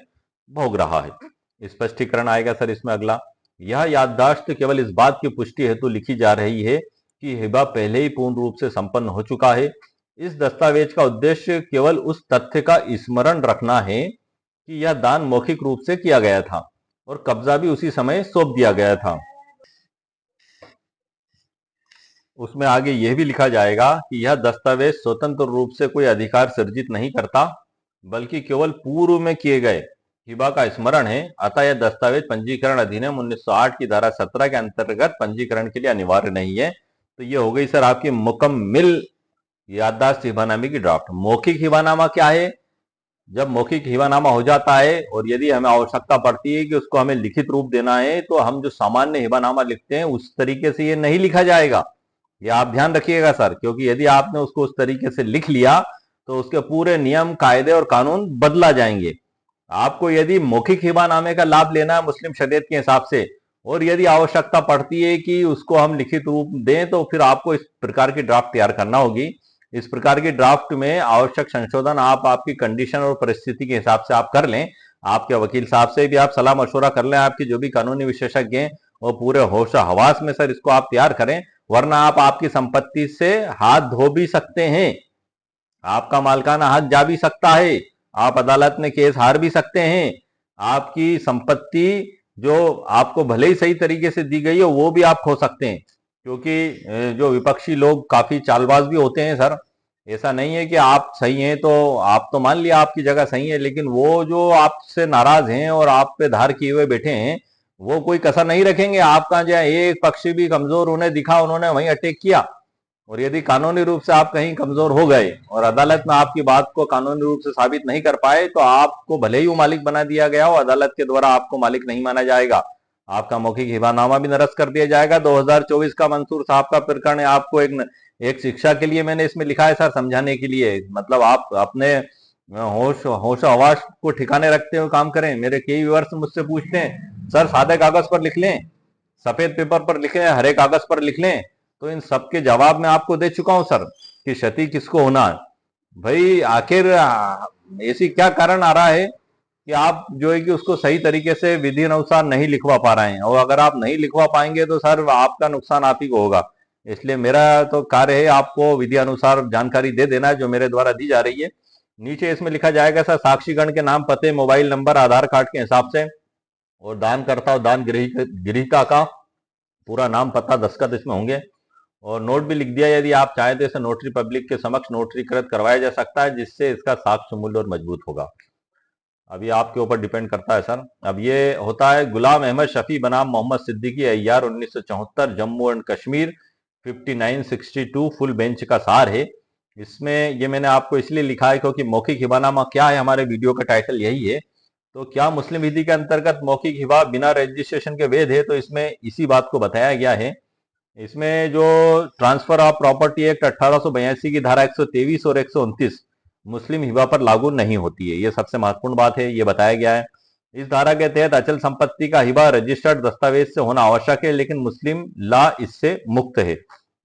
भोग रहा है। स्पष्टीकरण आएगा सर इसमें अगला। यह याददाश्त केवल इस बात की पुष्टि हेतु लिखी जा रही है कि हिबा पहले ही पूर्ण रूप से संपन्न हो चुका है। इस दस्तावेज का उद्देश्य केवल उस तथ्य का स्मरण रखना है कि यह दान मौखिक रूप से किया गया था और कब्जा भी उसी समय सौंप दिया गया था। उसमें आगे यह भी लिखा जाएगा कि यह दस्तावेज स्वतंत्र रूप से कोई अधिकार सृजित नहीं करता, बल्कि केवल पूर्व में किए गए हिबा का स्मरण है। अतः यह दस्तावेज पंजीकरण अधिनियम 1908 की धारा 17 के अंतर्गत पंजीकरण के लिए अनिवार्य नहीं है। तो ये हो गई सर आपकी मुकम्मिल याददाश्त हिबानामे की ड्राफ्ट। मौखिक हिबानामा क्या है? जब मौखिक हिबानामा हो जाता है और यदि हमें आवश्यकता पड़ती है कि उसको हमें लिखित रूप देना है, तो हम जो सामान्य हिबानामा लिखते हैं उस तरीके से ये नहीं लिखा जाएगा। ये आप ध्यान रखिएगा सर, क्योंकि यदि आपने उसको उस तरीके से लिख लिया तो उसके पूरे नियम, कायदे और कानून बदला जाएंगे। आपको यदि मौखिक हिबानामे का लाभ लेना है मुस्लिम शरीयत के हिसाब से, और यदि आवश्यकता पड़ती है कि उसको हम लिखित रूप दें, तो फिर आपको इस प्रकार की ड्राफ्ट तैयार करना होगी। इस प्रकार की ड्राफ्ट में आवश्यक संशोधन आप आपकी कंडीशन और परिस्थिति के हिसाब से आप कर लें। आपके वकील साहब से भी आप सलाह मशवरा कर लें, आपके जो भी कानूनी विशेषज्ञ हैं, और पूरे होश हवास में सर इसको आप तैयार करें, वरना आप आपकी संपत्ति से हाथ धो भी सकते हैं। आपका मालकाना हक जा भी सकता है, आप अदालत में केस हार भी सकते हैं। आपकी संपत्ति जो आपको भले ही सही तरीके से दी गई है वो भी आप खो सकते हैं, क्योंकि जो विपक्षी लोग काफी चालबाज भी होते हैं सर। ऐसा नहीं है कि आप सही हैं तो आप तो मान लिया आपकी जगह सही है, लेकिन वो जो आपसे नाराज हैं और आप पे धार किए हुए बैठे हैं, वो कोई कसर नहीं रखेंगे। आपका जो एक पक्ष भी कमजोर उन्हें दिखा, उन्होंने वहीं अटैक किया। और यदि कानूनी रूप से आप कहीं कमजोर हो गए और अदालत में आपकी बात को कानूनी रूप से साबित नहीं कर पाए, तो आपको भले ही वो मालिक बना दिया गया हो, अदालत के द्वारा आपको मालिक नहीं माना जाएगा। आपका मौखिक हिबानामा भी निरस्त कर दिया जाएगा। 2024 का मंसूर साहब का प्रकरण है, आपको एक शिक्षा के लिए मैंने इसमें लिखा है सर, समझाने के लिए। मतलब आप अपने होश होश हवास को ठिकाने रखते हुए काम करें। मेरे कई व्यूअर्स मुझसे पूछते हैं सर सादे कागज पर लिख लें, सफेद पेपर पर लिख लें, हरे कागज पर लिख लें? तो इन सब के जवाब मैं आपको दे चुका हूं सर, कि क्षति किसको होना है। भाई आखिर ऐसी क्या कारण आ रहा है कि आप जो है कि उसको सही तरीके से विधि अनुसार नहीं लिखवा पा रहे हैं, और अगर आप नहीं लिखवा पाएंगे तो सर आपका नुकसान आप ही को होगा। इसलिए मेरा तो कार्य है आपको विधि अनुसार जानकारी दे देना है जो मेरे द्वारा दी जा रही है। नीचे इसमें लिखा जाएगा सर साक्षीगण के नाम, पते, मोबाइल नंबर, आधार कार्ड के हिसाब से, और दानकर्ता और दान गृहीता का पूरा नाम, पता, दस्तखत इसमें होंगे। और नोट भी लिख दिया, यदि आप चाहें तो इसे नोटरी पब्लिक के समक्ष नोटरीकृत करवाया जा सकता है, जिससे इसका साक्ष्य मूल्य और मजबूत होगा। अभी आपके ऊपर डिपेंड करता है सर। अब ये होता है गुलाम अहमद शफी बनाम मोहम्मद सिद्दीकी अय्यार 1974 Jammu and Kashmir 5962 full bench का सार है। इसमें ये मैंने आपको इसलिए लिखा है क्योंकि मौखिक हिबानामा क्या है, हमारे वीडियो का टाइटल यही है। तो क्या मुस्लिम विधि के अंतर्गत मौखिक हिबा बिना रजिस्ट्रेशन के वैध है? तो इसमें इसी बात को बताया गया है। इसमें जो ट्रांसफर ऑफ प्रॉपर्टी एक्ट 1882 की धारा 123 और 129 मुस्लिम हिबा पर लागू नहीं होती है। ये सबसे महत्वपूर्ण बात है, ये बताया गया है। इस धारा के तहत अचल संपत्ति का हिबा रजिस्टर्ड दस्तावेज से होना आवश्यक है, लेकिन मुस्लिम लॉ इससे मुक्त है।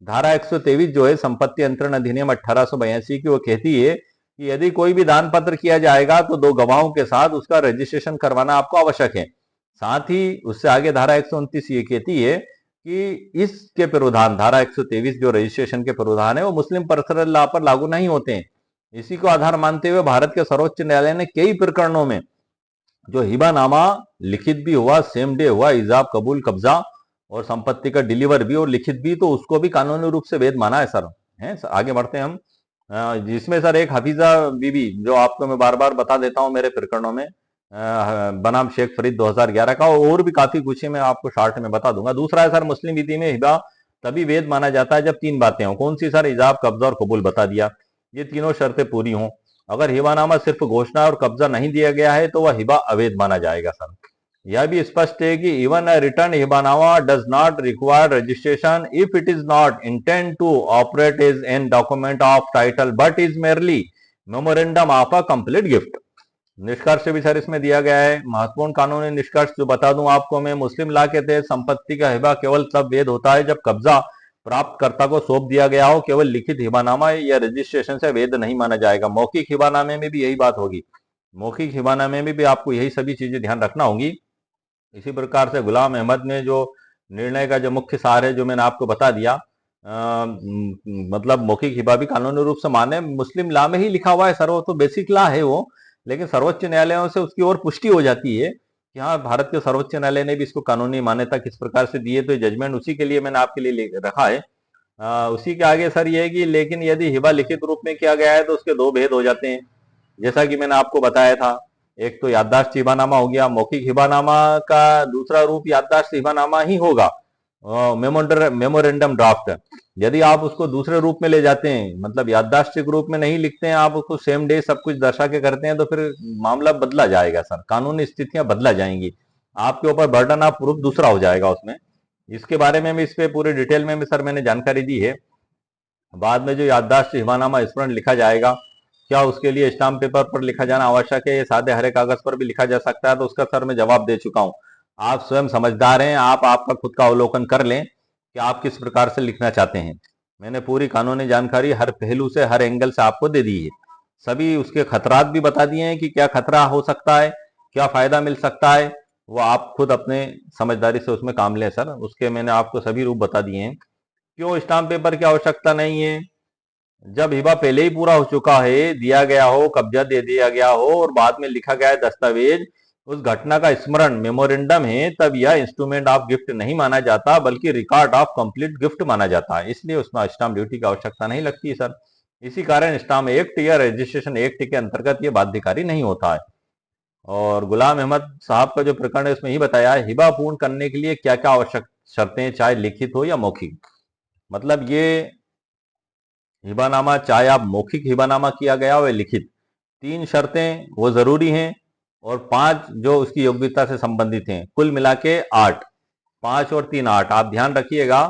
धारा 123 जो है संपत्ति अंतरण अधिनियम 1882 की, वो कहती है कि यदि कोई भी दान पत्र किया जाएगा तो 2 गवाहों के साथ उसका रजिस्ट्रेशन करवाना आपको आवश्यक है। साथ ही उससे आगे धारा 129 ये कहती है कि इसके प्रावधान, धारा 123 जो रजिस्ट्रेशन के प्रावधान है, वो मुस्लिम पर्सनल लॉ पर लागू नहीं होते हैं। इसी को आधार मानते हुए भारत के सर्वोच्च न्यायालय ने कई प्रकरणों में जो हिबानामा लिखित भी हुआ, सेम डे हुआ, इजाब, कबूल, कब्जा और संपत्ति का डिलीवर भी और लिखित भी, तो उसको भी कानूनी रूप से वैध माना है सर। हैं, आगे बढ़ते हैं हम। जिसमें सर एक हफीजा बीबी, जो आपको मैं बार बार बता देता हूं मेरे प्रकरणों में, बनाम शेख फरीद 2011 का, और भी काफी कुछ है, मैं आपको शॉर्ट में बता दूंगा। दूसरा है सर मुस्लिम विधि में हिबा तभी वैध माना जाता है जब 3 बातें हों। कौन सी सर? इजाब, कब्जा और कबूल बता दिया। ये तीनों शर्तें पूरी हों। अगर हिबानामा सिर्फ घोषणा और कब्जा नहीं दिया गया है तो वह हिबा अवैध माना जाएगा सर। यह भी स्पष्ट है कि इवन अ रिटर्न हिबानामा does not require registration if it is not intend to operate as an document of title but is merely memorandum of a complete gift. निष्कर्ष भी सर इसमें दिया गया है। महत्वपूर्ण कानूनी निष्कर्ष जो बता दूं आपको मैं, मुस्लिम लॉ के तहत संपत्ति का हिबा केवल तब वैध होता है जब कब्जा प्राप्तकर्ता को सौंप दिया गया हो। केवल लिखित हिबानामा या रजिस्ट्रेशन से वैध नहीं माना जाएगा। मौखिक हिबानामे में भी यही बात होगी। मौखिक हिबानामे में भी आपको यही सभी चीजें ध्यान रखना होगी। इसी प्रकार से गुलाम अहमद ने जो निर्णय का जो मुख्य सार है, जो मैंने आपको बता दिया, मतलब मौखिक हिबा भी कानूनी रूप से माने, मुस्लिम लॉ में ही लिखा हुआ है सर, वो तो बेसिक लॉ है वो, लेकिन सर्वोच्च न्यायालयों से उसकी और पुष्टि हो जाती है कि हाँ भारत के सर्वोच्च न्यायालय ने भी इसको कानूनी मान्यता किस प्रकार से दी है। तो जजमेंट उसी के लिए मैंने आपके लिए रखा है। उसी के आगे सर ये है कि लेकिन यदि हिबा लिखित रूप में किया गया है तो उसके 2 भेद हो जाते हैं, जैसा कि मैंने आपको बताया था। एक तो याददाश्त हिबानामा हो गया। मौखिक हिबानामा का दूसरा रूप याददाश्त हिबानामा ही होगा। मेमोरेंडम ड्राफ्ट, यदि आप उसको दूसरे रूप में ले जाते हैं, मतलब याददाश्त के रूप में नहीं लिखते हैं, आप उसको सेम डे सब कुछ दर्शा के करते हैं, तो फिर मामला बदला जाएगा सर, कानूनी स्थितियां बदला जाएंगी, आपके ऊपर बर्डन ऑफ प्रूफ दूसरा हो जाएगा उसमें। इसके बारे में भी, इस पे पूरे डिटेल में भी सर मैंने जानकारी दी है। बाद में जो याददाश्त हिबानामा स्मरण लिखा जाएगा, क्या उसके लिए स्टाम्प पेपर पर लिखा जाना आवश्यक है, ये सादे हरे कागज पर भी लिखा जा सकता है, तो उसका सर मैं जवाब दे चुका हूं। आप स्वयं समझदार हैं, आप आपका खुद का अवलोकन कर लें कि आप किस प्रकार से लिखना चाहते हैं। मैंने पूरी कानूनी जानकारी हर पहलू से, हर एंगल से आपको दे दी है। सभी उसके खतरात भी बता दिए हैं कि क्या खतरा हो सकता है, क्या फायदा मिल सकता है, वो आप खुद अपने समझदारी से उसमें काम लें सर, उसके मैंने आपको सभी रूप बता दिए हैं। क्यों स्टाम्प पेपर की आवश्यकता नहीं है? जब हिबा पहले ही पूरा हो चुका है, दिया गया हो, कब्जा दे दिया गया हो और बाद में लिखा गया है दस्तावेज, उस घटना का स्मरण मेमोरेंडम है, तब यह इंस्ट्रूमेंट ऑफ गिफ्ट नहीं माना जाता बल्कि रिकॉर्ड ऑफ कंप्लीट गिफ्ट माना जाता है, इसलिए उसमें स्टाम्प ड्यूटी की आवश्यकता नहीं लगती है सर। इसी कारण स्टाम्प एक्ट या रजिस्ट्रेशन एक्ट के अंतर्गत यह बाध्यकारी नहीं होता है। और गुलाम अहमद साहब का जो प्रकरण है उसमें ही बताया है, हिबा पूर्ण करने के लिए क्या क्या आवश्यक शर्तें, चाहे लिखित हो या मौखिक। मतलब ये हिबानामा, चाहे आप मौखिक हिबानामा किया गया हो या लिखित, 3 शर्तें वो जरूरी हैं और 5 जो उसकी योग्यता से संबंधित हैं, कुल मिला के 8, 5 और 3 8, आप ध्यान रखिएगा।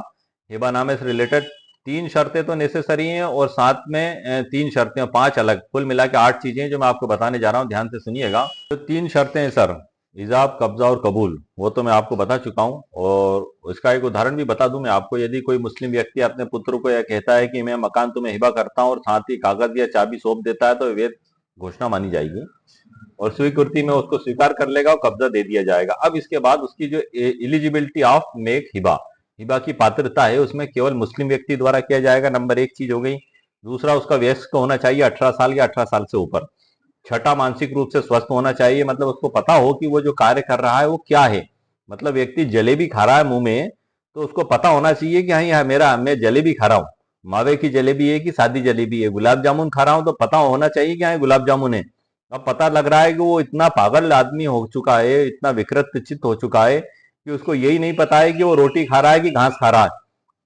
हिबानामे से रिलेटेड 3 शर्तें तो नेसेसरी हैं और साथ में 3 शर्तें और 5 अलग, कुल मिला के 8 चीजें जो मैं आपको बताने जा रहा हूं, ध्यान से सुनिएगा। तो 3 शर्तें हैं सर, इजाब, कब्जा और कबूल, वो तो मैं आपको बता चुका हूं। और इसका एक उदाहरण भी बता दूं मैं आपको। यदि कोई मुस्लिम व्यक्ति अपने पुत्र को यह कहता है कि मैं मकान तुम्हें हिबा करता हूं और साथ ही कागज या चाबी सौंप देता है, तो वैध घोषणा मानी जाएगी और स्वीकृति में उसको स्वीकार कर लेगा और कब्जा दे दिया जाएगा। अब इसके बाद उसकी जो eligibility of make Hiba, Hiba की पात्रता है, उसमें केवल मुस्लिम व्यक्ति द्वारा किया जाएगा, नंबर 1 चीज हो गई। दूसरा, उसका वयस्क होना चाहिए 18 साल या 18 साल से ऊपर। छठा, मानसिक रूप से स्वस्थ होना चाहिए, मतलब उसको पता हो कि वो जो कार्य कर रहा है वो क्या है। मतलब व्यक्ति जलेबी खा रहा है मुंह में, तो उसको पता होना चाहिए कि हाँ ये मेरा, मैं जलेबी खा रहा हूँ, मावे की जलेबी है कि सादी जलेबी है। गुलाब जामुन खा रहा हूं तो पता होना चाहिए कि हाँ गुलाब जामुन है। अब पता लग रहा है कि वो इतना पागल आदमी हो चुका है, इतना विकृत चित्त हो चुका है कि उसको यही नहीं पता है कि वो रोटी खा रहा है कि घास खा रहा है,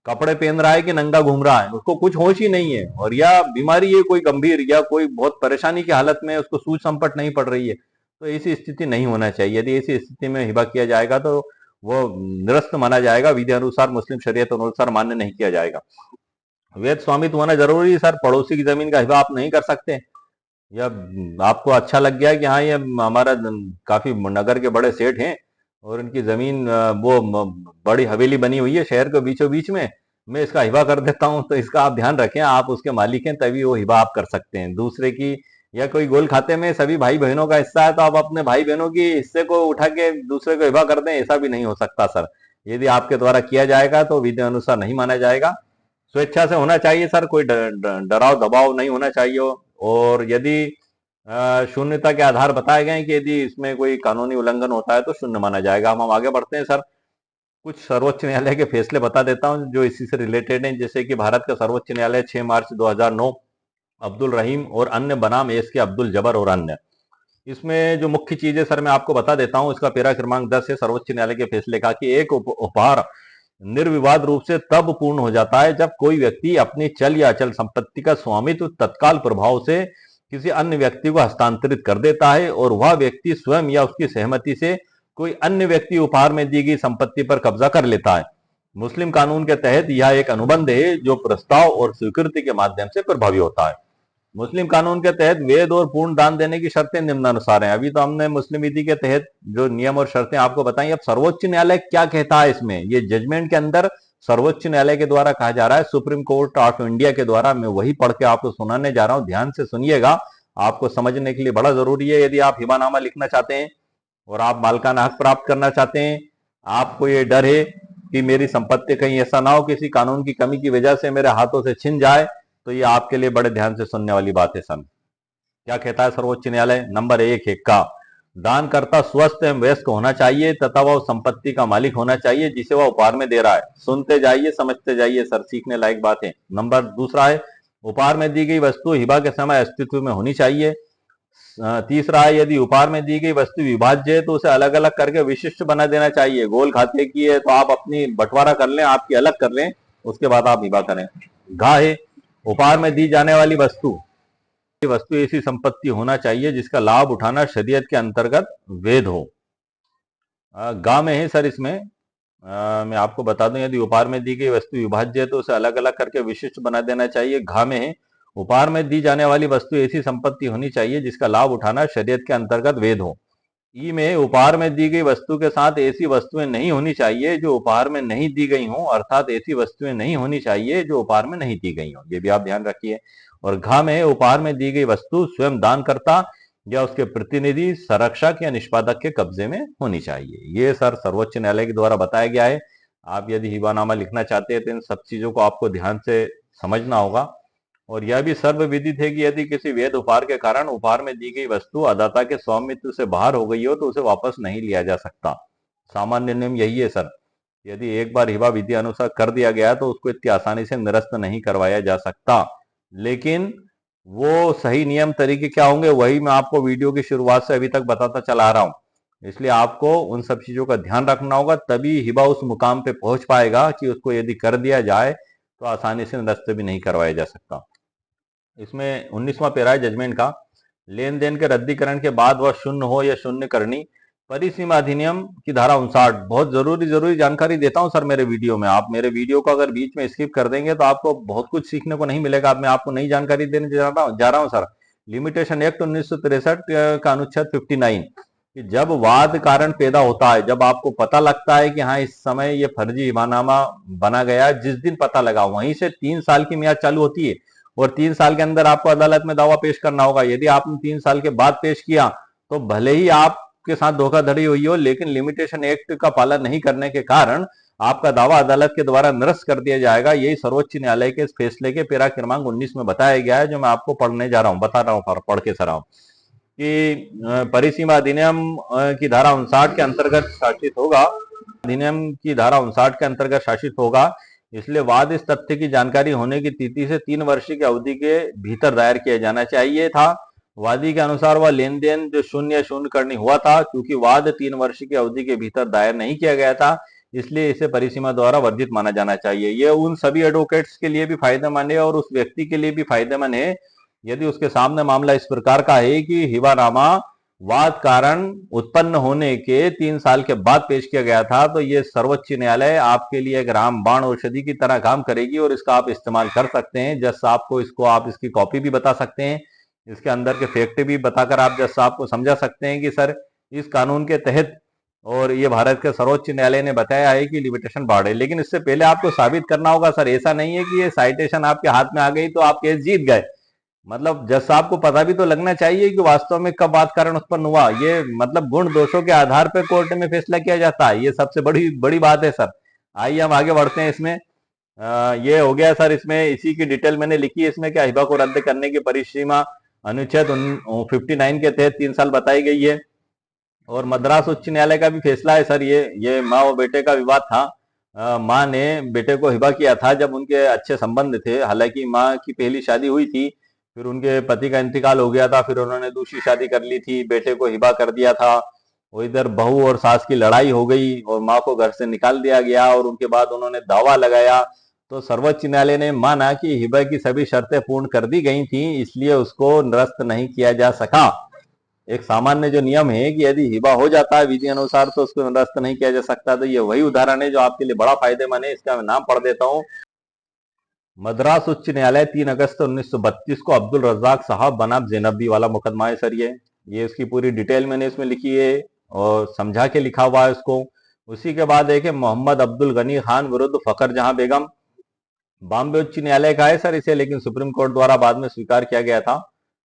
कपड़े पहन रहा है कि नंगा घूम रहा है, उसको कुछ होश ही नहीं है। और या बीमारी है कोई गंभीर, या कोई बहुत परेशानी की हालत में, उसको सूझ संपट नहीं पड़ रही है, तो ऐसी स्थिति नहीं होना चाहिए। यदि ऐसी स्थिति में हिबा किया जाएगा तो वो निरस्त माना जाएगा, विधि अनुसार, मुस्लिम शरीयत अनुसार मान्य नहीं किया जाएगा। वैध स्वामित्व होना जरूरी है सर, पड़ोसी की जमीन का हिबा आप नहीं कर सकते। या आपको अच्छा लग गया कि हाँ ये हमारा काफी नगर के बड़े सेठ हैं और इनकी जमीन वो बड़ी हवेली बनी हुई है शहर के बीचों बीच में, मैं इसका हिबा कर देता हूं, तो इसका आप ध्यान रखें, आप उसके मालिक हैं तभी वो हिबा आप कर सकते हैं दूसरे की। या कोई गोल खाते में सभी भाई बहनों का हिस्सा है, तो आप अपने भाई बहनों की हिस्से को उठा के दूसरे को हिबा कर दें, ऐसा भी नहीं हो सकता सर। यदि आपके द्वारा किया जाएगा तो विधि अनुसार नहीं माना जाएगा। स्वेच्छा से होना चाहिए सर, कोई डराव दबाव नहीं होना चाहिए। और यदि शून्यता के आधार बताए गए हैं कि यदि इसमें कोई कानूनी उल्लंघन होता है तो शून्य माना जाएगा। हम आगे बढ़ते हैं सर, कुछ सर्वोच्च न्यायालय के फैसले बता देता हूं जो इसी से रिलेटेड हैं। जैसे कि भारत का सर्वोच्च न्यायालय 6 मार्च 2009, अब्दुल रहीम और अन्य बनाम एस के अब्दुल जबर और अन्य, इसमें जो मुख्य चीजें सर मैं आपको बता देता हूं। इसका पैरा क्रमांक 10 है सर्वोच्च न्यायालय के फैसले का, कि एक उपहार निर्विवाद रूप से तब पूर्ण हो जाता है जब कोई व्यक्ति अपनी चल या अचल संपत्ति का स्वामित्व तत्काल प्रभाव से किसी अन्य व्यक्ति को हस्तांतरित कर देता है और वह व्यक्ति स्वयं या उसकी सहमति से कोई अन्य व्यक्ति उपहार में दी गई संपत्ति पर कब्जा कर लेता है। मुस्लिम कानून के तहत यह एक अनुबंध है जो प्रस्ताव और स्वीकृति के माध्यम से प्रभावी होता है। मुस्लिम कानून के तहत वैध और पूर्ण दान देने की शर्तें निम्नानुसार हैं। अभी तो हमने मुस्लिम विधि के तहत जो नियम और शर्तें आपको बताई, अब सर्वोच्च न्यायालय क्या कहता है इसमें, ये जजमेंट के अंदर सर्वोच्च न्यायालय के द्वारा कहा जा रहा है, सुप्रीम कोर्ट ऑफ इंडिया के द्वारा। मैं वही पढ़ के आपको सुनाने जा रहा हूं, ध्यान से सुनिएगा, आपको समझने के लिए बड़ा जरूरी है। यदि आप हिबानामा लिखना चाहते हैं और आप मालिकाना हक प्राप्त करना चाहते हैं, आपको ये डर है कि मेरी संपत्ति कहीं ऐसा ना हो किसी कानून की कमी की वजह से मेरे हाथों से छिन जाए, तो ये आपके लिए बड़े ध्यान से सुनने वाली बात है सन। क्या कहता है सर्वोच्च न्यायालय? नंबर 1 है का, दानकर्ता स्वस्थ एवं वयस्क होना चाहिए तथा वह संपत्ति का मालिक होना चाहिए जिसे वह उपहार में दे रहा है। सुनते जाइए, समझते जाइए सर, सीखने लायक बात है। नंबर दूसरा है, उपहार में दी गई वस्तु हिबा के समय अस्तित्व में होनी चाहिए। तीसरा है, यदि उपहार में दी गई वस्तु विभाज्य है तो उसे अलग अलग करके विशिष्ट बना देना चाहिए। गोल खाते की है तो आप अपनी बंटवारा कर लें, आपकी अलग कर लें, उसके बाद आप हिबा करें। घा है, उपहार में दी जाने वाली वस्तु ऐसी संपत्ति होना चाहिए जिसका लाभ उठाना शरीयत के अंतर्गत वैध हो। गा में है सर, इसमें मैं आपको बता दूं, यदि उपहार में दी गई वस्तु विभाज्य है तो उसे अलग अलग करके विशिष्ट बना देना चाहिए। घा में है, उपहार में दी जाने वाली वस्तु ऐसी संपत्ति होनी चाहिए जिसका लाभ उठाना शरीयत के अंतर्गत वैध हो। ई में, उपहार में दी गई वस्तु के साथ ऐसी वस्तुएं नहीं होनी चाहिए जो उपहार में नहीं दी गई हों, अर्थात ऐसी वस्तुएं नहीं होनी चाहिए जो उपहार में नहीं दी गई हों, ये भी आप ध्यान रखिए। और घा में, उपहार में दी गई वस्तु स्वयं दानकर्ता या उसके प्रतिनिधि, संरक्षक या निष्पादक के कब्जे में होनी चाहिए। ये सर सर्वोच्च न्यायालय के द्वारा बताया गया है। आप यदि हिबानामा लिखना चाहते हैं तो इन सब चीजों को आपको ध्यान से समझना होगा। और यह भी सर्वविदित है कि यदि किसी वैध उपहार के कारण उपहार में दी गई वस्तु अदाता के स्वामित्व से बाहर हो गई हो तो उसे वापस नहीं लिया जा सकता। सामान्य नियम यही है सर, यदि एक बार हिबा विधि अनुसार कर दिया गया तो उसको इतनी आसानी से निरस्त नहीं करवाया जा सकता। लेकिन वो सही नियम तरीके क्या होंगे वही मैं आपको वीडियो की शुरुआत से अभी तक बताता चला आ रहा हूं। इसलिए आपको उन सब चीजों का ध्यान रखना होगा, तभी हिबा उस मुकाम पे पहुंच पाएगा कि उसको यदि कर दिया जाए तो आसानी से निरस्त भी नहीं करवाया जा सकता। इसमें 19वां पैरा है जजमेंट का, लेन देन के रद्दीकरण के बाद वह शून्य हो या शून्य करनी। परिसीमा अधिनियम की धारा 59, बहुत जरूरी जानकारी देता हूं सर मेरे वीडियो में। आप मेरे वीडियो को अगर बीच में स्किप कर देंगे तो आपको बहुत कुछ सीखने को नहीं मिलेगा। अब मैं आपको नई जानकारी देने जा रहा हूं सर। लिमिटेशन एक्ट 1963 का अनुच्छेद 59, कि जब वाद कारण पैदा होता है, जब आपको पता लगता है कि हाँ इस समय ये फर्जी हिबानामा बना गया, जिस दिन पता लगा वहीं से 3 साल की मियाद चालू होती है और 3 साल के अंदर आपको अदालत में दावा पेश करना होगा। यदि आपने 3 साल के बाद पेश किया तो भले ही आपके साथ धोखाधड़ी हुई हो, लेकिन लिमिटेशन एक्ट का पालन नहीं करने के कारण आपका दावा अदालत के द्वारा निरस्त कर दिया जाएगा। यही सर्वोच्च न्यायालय के इस फैसले के पैरा क्रमांक 19 में बताया गया है, जो मैं आपको पढ़ने जा रहा हूं, बता रहा हूं, पढ़ के सर कि परिसीमा अधिनियम की धारा 59 के अंतर्गत शासित होगा, अधिनियम की धारा 59 के अंतर्गत शासित होगा। इसलिए वाद इस तथ्य की जानकारी होने की तिथि से 3 वर्ष की अवधि के भीतर दायर किया जाना चाहिए था। वादी के अनुसार वह लेन देन जो शून्य करनी हुआ था, क्योंकि वाद 3 वर्ष की अवधि के भीतर दायर नहीं किया गया था, इसलिए इसे परिसीमा द्वारा वर्जित माना जाना चाहिए। यह उन सभी एडवोकेट्स के लिए भी फायदेमंद है और उस व्यक्ति के लिए भी फायदेमंद है यदि उसके सामने मामला इस प्रकार का है कि हिबानामा वाद कारण उत्पन्न होने के 3 साल के बाद पेश किया गया था, तो ये सर्वोच्च न्यायालय आपके लिए एक रामबाण औषधि की तरह काम करेगी और इसका आप इस्तेमाल कर सकते हैं। जज साहब को इसको आप इसकी कॉपी भी बता सकते हैं, इसके अंदर के फैक्ट भी बताकर आप जज साहब को समझा सकते हैं कि सर इस कानून के तहत, और ये भारत के सर्वोच्च न्यायालय ने बताया है कि लिमिटेशन बाढ़ है। लेकिन इससे पहले आपको साबित करना होगा सर, ऐसा नहीं है कि ये साइटेशन आपके हाथ में आ गई तो आप केस जीत गए। मतलब जज साहब को पता भी तो लगना चाहिए कि वास्तव में कब वाद कारण उत्पन्न हुआ। ये मतलब गुण दोषों के आधार पर कोर्ट में फैसला किया जाता है, ये सबसे बड़ी बड़ी बात है सर। आइए हम आगे बढ़ते हैं। इसमें ये हो गया सर, इसमें इसी की डिटेल मैंने लिखी है। इसमें क्या हिबा को रद्द करने की परिसीमा अनुच्छेद 59 के तहत 3 साल बताई गई है। और मद्रास उच्च न्यायालय का भी फैसला है सर। ये माँ और बेटे का विवाद था। माँ ने बेटे को हिबा किया था जब उनके अच्छे संबंध थे। हालांकि माँ की पहली शादी हुई थी, फिर उनके पति का इंतकाल हो गया था, फिर उन्होंने दूसरी शादी कर ली थी, बेटे को हिबा कर दिया था। वो इधर बहू और सास की लड़ाई हो गई और माँ को घर से निकाल दिया गया और उनके बाद उन्होंने दावा लगाया। तो सर्वोच्च न्यायालय ने माना कि हिबा की सभी शर्तें पूर्ण कर दी गई थी, इसलिए उसको निरस्त नहीं किया जा सका। एक सामान्य जो नियम है कि यदि हिबा हो जाता है विधि अनुसार तो उसको निरस्त नहीं किया जा सकता। तो ये वही उदाहरण है जो आपके लिए बड़ा फायदेमंद है। इसका मैं नाम पढ़ देता हूँ। मद्रास उच्च न्यायालय 3 अगस्त 1932 को अब्दुल रज्जाक साहब बनाम जैनबी वाला मुकदमा है सर। ये इसकी पूरी डिटेल मैंने इसमें लिखी है और समझा के लिखा हुआ है उसको। उसी के बाद एक है मोहम्मद अब्दुल गनी खान विरुद्ध फकर जहां बेगम, बॉम्बे उच्च न्यायालय का है सर इसे, लेकिन सुप्रीम कोर्ट द्वारा बाद में स्वीकार किया गया था।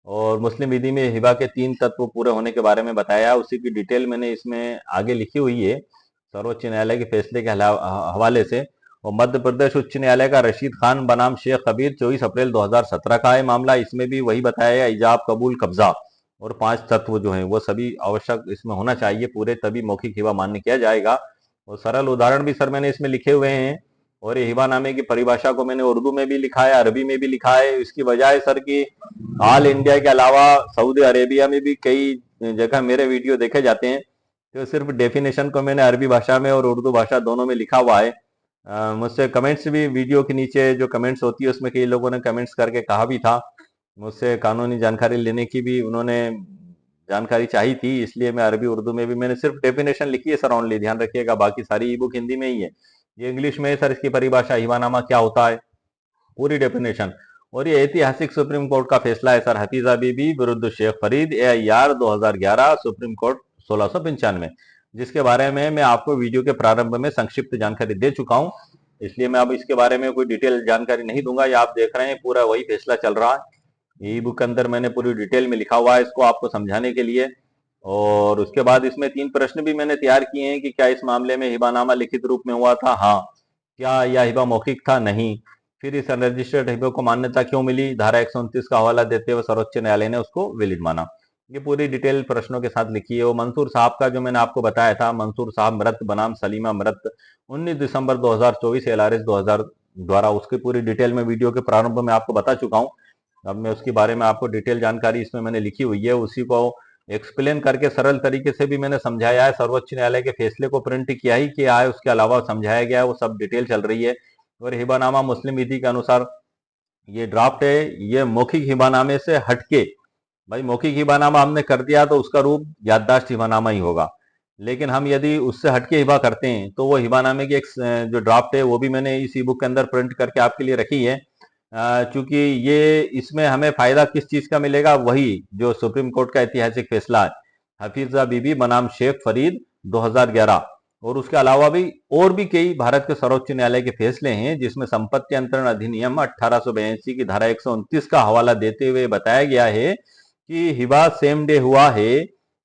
और मुस्लिम विधि में हिबा के 3 तत्व पूरे होने के बारे में बताया, उसी की डिटेल मैंने इसमें आगे लिखी हुई है सर्वोच्च न्यायालय के फैसले के हवाले से। और मध्य प्रदेश उच्च न्यायालय का रशीद खान बनाम शेख कबीर 24 अप्रैल 2017 का है मामला। इसमें भी वही बताया, इजाब कबूल कब्जा और 5 तत्व जो हैं वो सभी आवश्यक इसमें होना चाहिए पूरे, तभी मौखिक हिबा मान्य किया जाएगा। और सरल उदाहरण भी सर मैंने इसमें लिखे हुए हैं और ये हिबानामे की परिभाषा को मैंने उर्दू में भी लिखा है, अरबी में भी लिखा है। इसकी वजह है सर कि ऑल इंडिया के अलावा सऊदी अरेबिया में भी कई जगह मेरे वीडियो देखे जाते हैं, तो सिर्फ डेफिनेशन को मैंने अरबी भाषा में और उर्दू भाषा दोनों में लिखा हुआ है। मुझसे कमेंट्स भी, वीडियो के नीचे जो कमेंट्स होती है उसमें कई लोगों ने कमेंट्स करके कहा भी था, मुझसे कानूनी जानकारी लेने की भी उन्होंने जानकारी चाहिए थी, इसलिए मैं अरबी उर्दू में भी मैंने सिर्फ डेफिनेशन लिखी है सर ओनली, ध्यान रखिएगा। बाकी सारी ई बुक हिंदी में ही है, ये इंग्लिश में है सर। इसकी परिभाषा हिबानामा क्या होता है, पूरी डेफिनेशन। और ये ऐतिहासिक सुप्रीम कोर्ट का फैसला है सर, हफीजा बीबी विरुद्ध Sheikh Farid AIR 2011 Supreme Court 1695, जिसके बारे में मैं आपको वीडियो के प्रारंभ में संक्षिप्त जानकारी दे चुका हूं, इसलिए मैं अब इसके बारे में कोई डिटेल जानकारी नहीं दूंगा। ये आप देख रहे हैं पूरा वही फैसला चल रहा है, ई बुक के अंदर मैंने पूरी डिटेल में लिखा हुआ है इसको आपको समझाने के लिए। और उसके बाद इसमें 3 प्रश्न भी मैंने तैयार किए हैं कि क्या इस मामले में हिबानामा लिखित रूप में हुआ था, हाँ। क्या यह हिबा मौखिक था, नहीं। फिर इस अनरजिस्टर्ड हिबे को मान्यता क्यों मिली, धारा 129 का हवाला देते हुए सर्वोच्च न्यायालय ने उसको वैलिड माना। ये पूरी डिटेल प्रश्नों के साथ लिखी है। वो मंसूर साहब का जो मैंने आपको बताया था, मंसूर साहब मृत बनाम सलीमा मृत, 19 दिसंबर 2024 LRS 2000 द्वारा, उसकी पूरी डिटेल में वीडियो के प्रारंभ में आपको बता चुका हूँ। अब मैं उसके बारे में आपको डिटेल जानकारी इसमें मैंने लिखी हुई है, उसी को एक्सप्लेन करके सरल तरीके से भी मैंने समझाया है। सर्वोच्च न्यायालय के फैसले को प्रिंट किया ही किया है, उसके अलावा समझाया गया है, वो सब डिटेल चल रही है। और हिबानामा मुस्लिम विधि के अनुसार ये ड्राफ्ट है, ये मौखिक हिबानामे से हटके, भाई मौखिक हिबानामा हमने कर दिया तो उसका रूप याददाश्त हिबानामा ही होगा, लेकिन हम यदि उससे हटके हिबा करते हैं तो वो हिबानामे की एक जो ड्राफ्ट है वो भी मैंने इस ई बुक के अंदर प्रिंट करके आपके लिए रखी है। चूंकि ये इसमें हमें फायदा किस चीज का मिलेगा, वही जो सुप्रीम कोर्ट का ऐतिहासिक फैसला है हफीजा बीबी बनाम शेख फरीद 2011, और उसके अलावा भी और भी कई भारत के सर्वोच्च न्यायालय के फैसले हैं, जिसमें संपत्ति अंतरण अधिनियम 1882 की धारा 129 का हवाला देते हुए बताया गया है कि हिबा सेम डे हुआ है,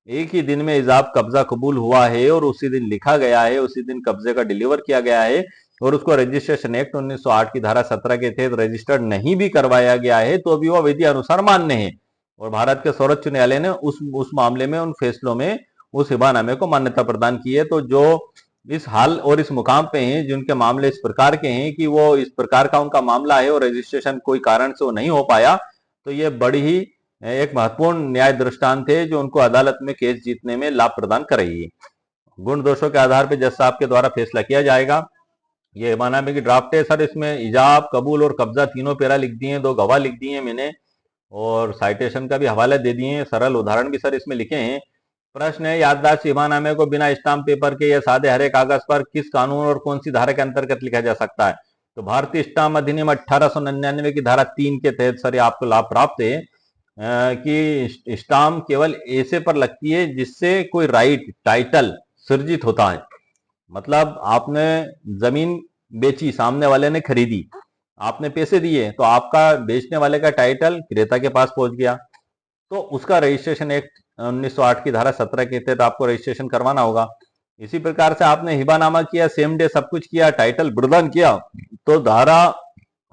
एक ही दिन में इजाब कब्जा कबूल हुआ है और उसी दिन लिखा गया है, उसी दिन कब्जे का डिलीवर किया गया है, और उसको रजिस्ट्रेशन एक्ट 1908 की धारा 17 के तहत रजिस्टर्ड नहीं भी करवाया गया है तो भी वह विधि अनुसार मान्य है। और भारत के सर्वोच्च न्यायालय ने उस मामले में, उन फैसलों में उस हिबानामे को मान्यता प्रदान की है। तो जो इस हाल और इस मुकाम पे हैं, जिनके मामले इस प्रकार के हैं कि वो इस प्रकार का उनका मामला है और रजिस्ट्रेशन कोई कारण से वो नहीं हो पाया, तो ये बड़ी ही एक महत्वपूर्ण न्याय दृष्टांत है जो उनको अदालत में केस जीतने में लाभ प्रदान करेगी। गुण दोषों के आधार पर जज साहब के द्वारा फैसला किया जाएगा। ये हिबानामे की ड्राफ्ट है सर, इसमें इजाब कबूल और कब्जा तीनों पेरा लिख दिए, 2 गवाह लिख दिए मैंने, और साइटेशन का भी हवाला दे दिए हैं, सरल उदाहरण भी सर इसमें लिखे हैं। प्रश्न है, याददाश्त हिबानामे को बिना स्टाम्प पेपर के या सादे हरे कागज पर किस कानून और कौन सी धारा के अंतर्गत लिखा जा सकता है? तो भारतीय स्टाम्प अधिनियम 1899 की धारा 3 के तहत सर आपको लाभ प्राप्त है कि स्टाम्प केवल ऐसे पर लगती है जिससे कोई राइट टाइटल सृजित होता है। मतलब आपने जमीन बेची, सामने वाले ने खरीदी, आपने पैसे दिए, तो आपका बेचने वाले का टाइटल क्रेता के पास पहुंच गया, तो उसका रजिस्ट्रेशन एक्ट 1908 की धारा 17 के तहत आपको रजिस्ट्रेशन करवाना होगा। इसी प्रकार से आपने हिबानामा किया, सेम डे सब कुछ किया, टाइटल प्रदान किया, तो धारा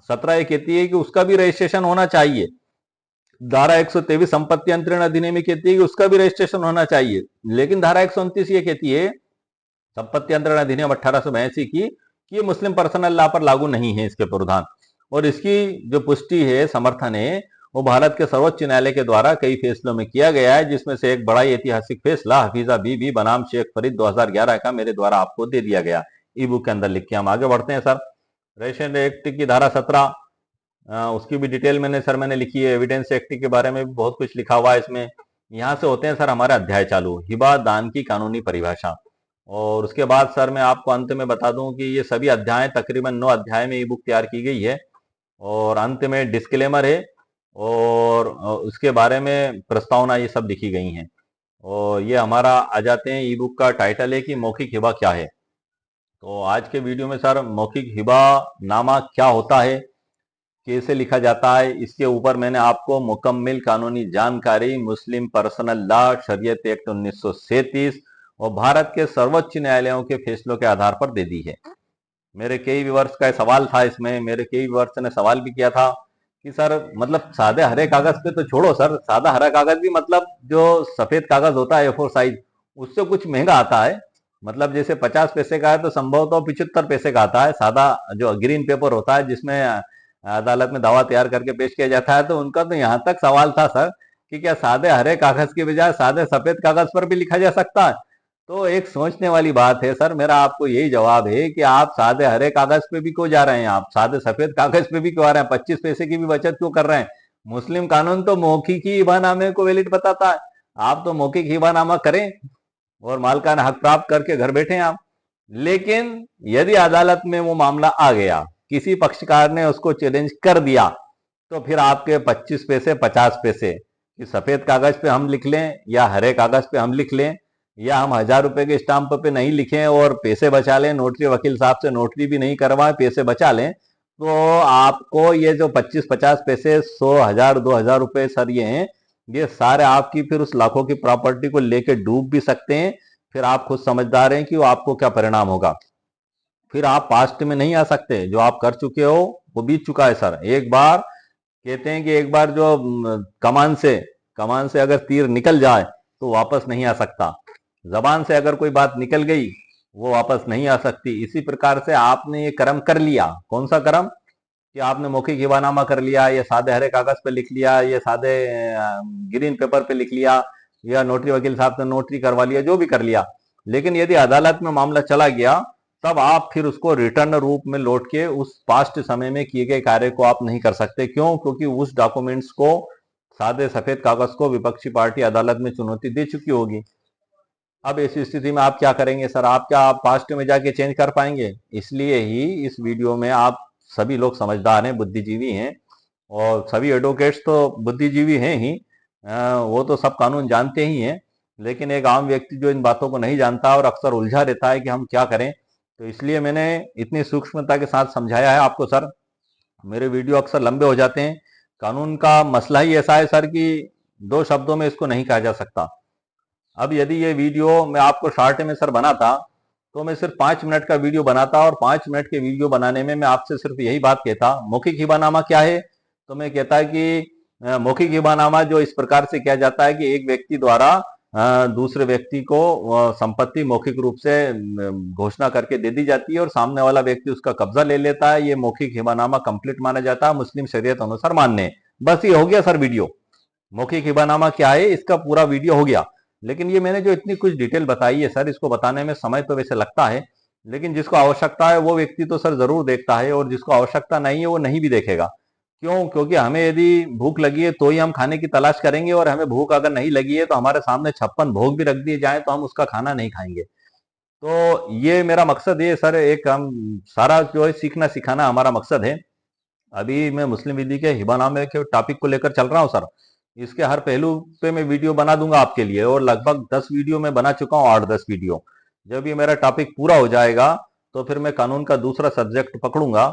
17 ये कहती है कि उसका भी रजिस्ट्रेशन होना चाहिए। धारा 123 संपत्ति अंतरण अधिनियम कहती है कि उसका भी रजिस्ट्रेशन होना चाहिए, लेकिन धारा 129 ये कहती है, संपत्ति अंतरण अधिनियम 1882 की, कि ये मुस्लिम पर्सनल लॉ पर लागू नहीं है इसके प्रावधान। और इसकी जो पुष्टि है, समर्थन है, वो भारत के सर्वोच्च न्यायालय के द्वारा कई फैसलों में किया गया है, जिसमें से एक बड़ा ऐतिहासिक फैसला हफीजा बीबी बनाम शेख फरीद 2011 का मेरे द्वारा आपको दे दिया गया, ई बुक के अंदर लिख के हम आगे बढ़ते हैं सर। रजिस्ट्रेशन एक्ट की धारा 17, उसकी भी डिटेल मैंने लिखी है। एविडेंस एक्ट के बारे में भी बहुत कुछ लिखा हुआ है इसमें। यहाँ से होते हैं सर हमारे अध्याय चालू, हिबा दान की कानूनी परिभाषा। और उसके बाद सर मैं आपको अंत में बता दूं कि ये सभी अध्याय, तकरीबन 9 अध्याय में ई बुक तैयार की गई है, और अंत में डिस्क्लेमर है, और उसके बारे में प्रस्तावना ये सब लिखी गई हैं। और ये हमारा आ जाते हैं, ई बुक का टाइटल है कि मौखिक हिबा क्या है। तो आज के वीडियो में सर मौखिक हिबा नामा क्या होता है, कैसे लिखा जाता है, इसके ऊपर मैंने आपको मुकम्मल कानूनी जानकारी मुस्लिम पर्सनल लॉ शरीयत एक्ट 1937 और भारत के सर्वोच्च न्यायालयों के फैसलों के आधार पर दे दी है। मेरे कई व्यूअर्स का सवाल था इसमें, मेरे कई व्यूअर्स ने सवाल भी किया था कि सर मतलब सादे हरे कागज पे तो छोड़ो सर, सादा हरा कागज भी मतलब जो सफेद कागज होता है A4 साइज, उससे कुछ महंगा आता है, मतलब जैसे 50 पैसे का है तो संभवतः 75 पैसे का आता है, सादा जो ग्रीन पेपर होता है जिसमें अदालत में दावा तैयार करके पेश किया जाता है। तो उनका तो यहाँ तक सवाल था सर कि क्या सादे हरे कागज के बजाय सादे सफेद कागज पर भी लिखा जा सकता है? तो एक सोचने वाली बात है सर। मेरा आपको यही जवाब है कि आप सादे हरे कागज पे भी क्यों जा रहे हैं, आप सादे सफेद कागज पे भी क्यों आ रहे हैं, 25 पैसे की भी बचत क्यों कर रहे हैं? मुस्लिम कानून तो मौखिक ही हिबानामे को वैलिड बताता है। आप तो मौखिक हिबानामा करें और मालकाना हक प्राप्त करके घर बैठे आप। लेकिन यदि अदालत में वो मामला आ गया, किसी पक्षकार ने उसको चैलेंज कर दिया, तो फिर आपके 25 पैसे 50 पैसे कि सफेद कागज पे हम लिख लें या हरे कागज पे हम लिख लें, या हम 1000 रुपए के स्टाम्प पे नहीं लिखें और पैसे बचा लें, नोटरी वकील साहब से नोटरी भी नहीं करवाएं, पैसे बचा लें, तो आपको ये जो 25-50 पैसे 100, 1000, 2000 रुपए सर ये हैं, ये सारे आपकी फिर उस लाखों की प्रॉपर्टी को लेके डूब भी सकते हैं। फिर आप खुद समझदार हैं कि वो आपको क्या परिणाम होगा। फिर आप पास्ट में नहीं आ सकते। जो आप कर चुके हो वो बीत चुका है सर। एक बार कहते हैं कि एक बार जो कमान से अगर तीर निकल जाए तो वापस नहीं आ सकता। जबान से अगर कोई बात निकल गई वो वापस नहीं आ सकती। इसी प्रकार से आपने ये कर्म कर लिया। कौन सा कर्म? कि आपने मौखिक हिबानामा कर लिया, ये सादे हरे कागज पे लिख लिया, ये सादे ग्रीन पेपर पे लिख लिया, या नोटरी वकील साहब से नोटरी करवा लिया, जो भी कर लिया। लेकिन यदि अदालत में मामला चला गया तब आप फिर उसको रिटर्न रूप में लौट के उस पास्ट समय में किए गए कार्य को आप नहीं कर सकते। क्यों? क्योंकि उस डॉक्यूमेंट्स को, सादे सफेद कागज को विपक्षी पार्टी अदालत में चुनौती दे चुकी होगी। अब ऐसी स्थिति में आप क्या करेंगे सर? आप क्या आप पास्ट में जाके चेंज कर पाएंगे? इसलिए ही इस वीडियो में आप सभी लोग समझदार हैं, बुद्धिजीवी हैं, और सभी एडवोकेट्स तो बुद्धिजीवी हैं ही। वो तो सब कानून जानते ही हैं। लेकिन एक आम व्यक्ति जो इन बातों को नहीं जानता और अक्सर उलझा रहता है कि हम क्या करें, तो इसलिए मैंने इतनी सूक्ष्मता के साथ समझाया है आपको सर। मेरे वीडियो अक्सर लंबे हो जाते हैं। कानून का मसला ही ऐसा है सर कि 2 शब्दों में इसको नहीं कहा जा सकता। अब यदि ये वीडियो मैं आपको शॉर्ट में सर बनाता तो मैं सिर्फ 5 मिनट का वीडियो बनाता, और 5 मिनट के वीडियो बनाने में मैं आपसे सिर्फ यही बात कहता। मौखिक हिबानामा क्या है? तो मैं कहता है कि मौखिक हिबानामा जो इस प्रकार से किया जाता है कि एक व्यक्ति द्वारा दूसरे व्यक्ति को संपत्ति मौखिक रूप से घोषणा करके दे दी जाती है और सामने वाला व्यक्ति उसका कब्जा ले लेता है। ये मौखिक हिबानामा कंप्लीट माना जाता है मुस्लिम शरीयत अनुसार मान्य। बस ये हो गया सर वीडियो। मौखिक हिबानामा क्या है इसका पूरा वीडियो हो गया। लेकिन ये मैंने जो इतनी कुछ डिटेल बताई है सर, इसको बताने में समय तो वैसे लगता है, लेकिन जिसको आवश्यकता है वो व्यक्ति तो सर जरूर देखता है, और जिसको आवश्यकता नहीं है वो नहीं भी देखेगा। क्यों? क्योंकि हमें यदि भूख लगी है तो ही हम खाने की तलाश करेंगे, और हमें भूख अगर नहीं लगी है तो हमारे सामने 56 भोग भी रख दिए जाए तो हम उसका खाना नहीं खाएंगे। तो ये मेरा मकसद है सर। एक हम सारा जो है सीखना सिखाना हमारा मकसद है। अभी मैं मुस्लिम विधि के हिबानामे के टॉपिक को लेकर चल रहा हूँ सर। इसके हर पहलू पे मैं वीडियो बना दूंगा आपके लिए, और लगभग 10 वीडियो मैं बना चुका हूँ, 8-10 वीडियो। जब ये मेरा टॉपिक पूरा हो जाएगा तो फिर मैं कानून का दूसरा सब्जेक्ट पकड़ूंगा,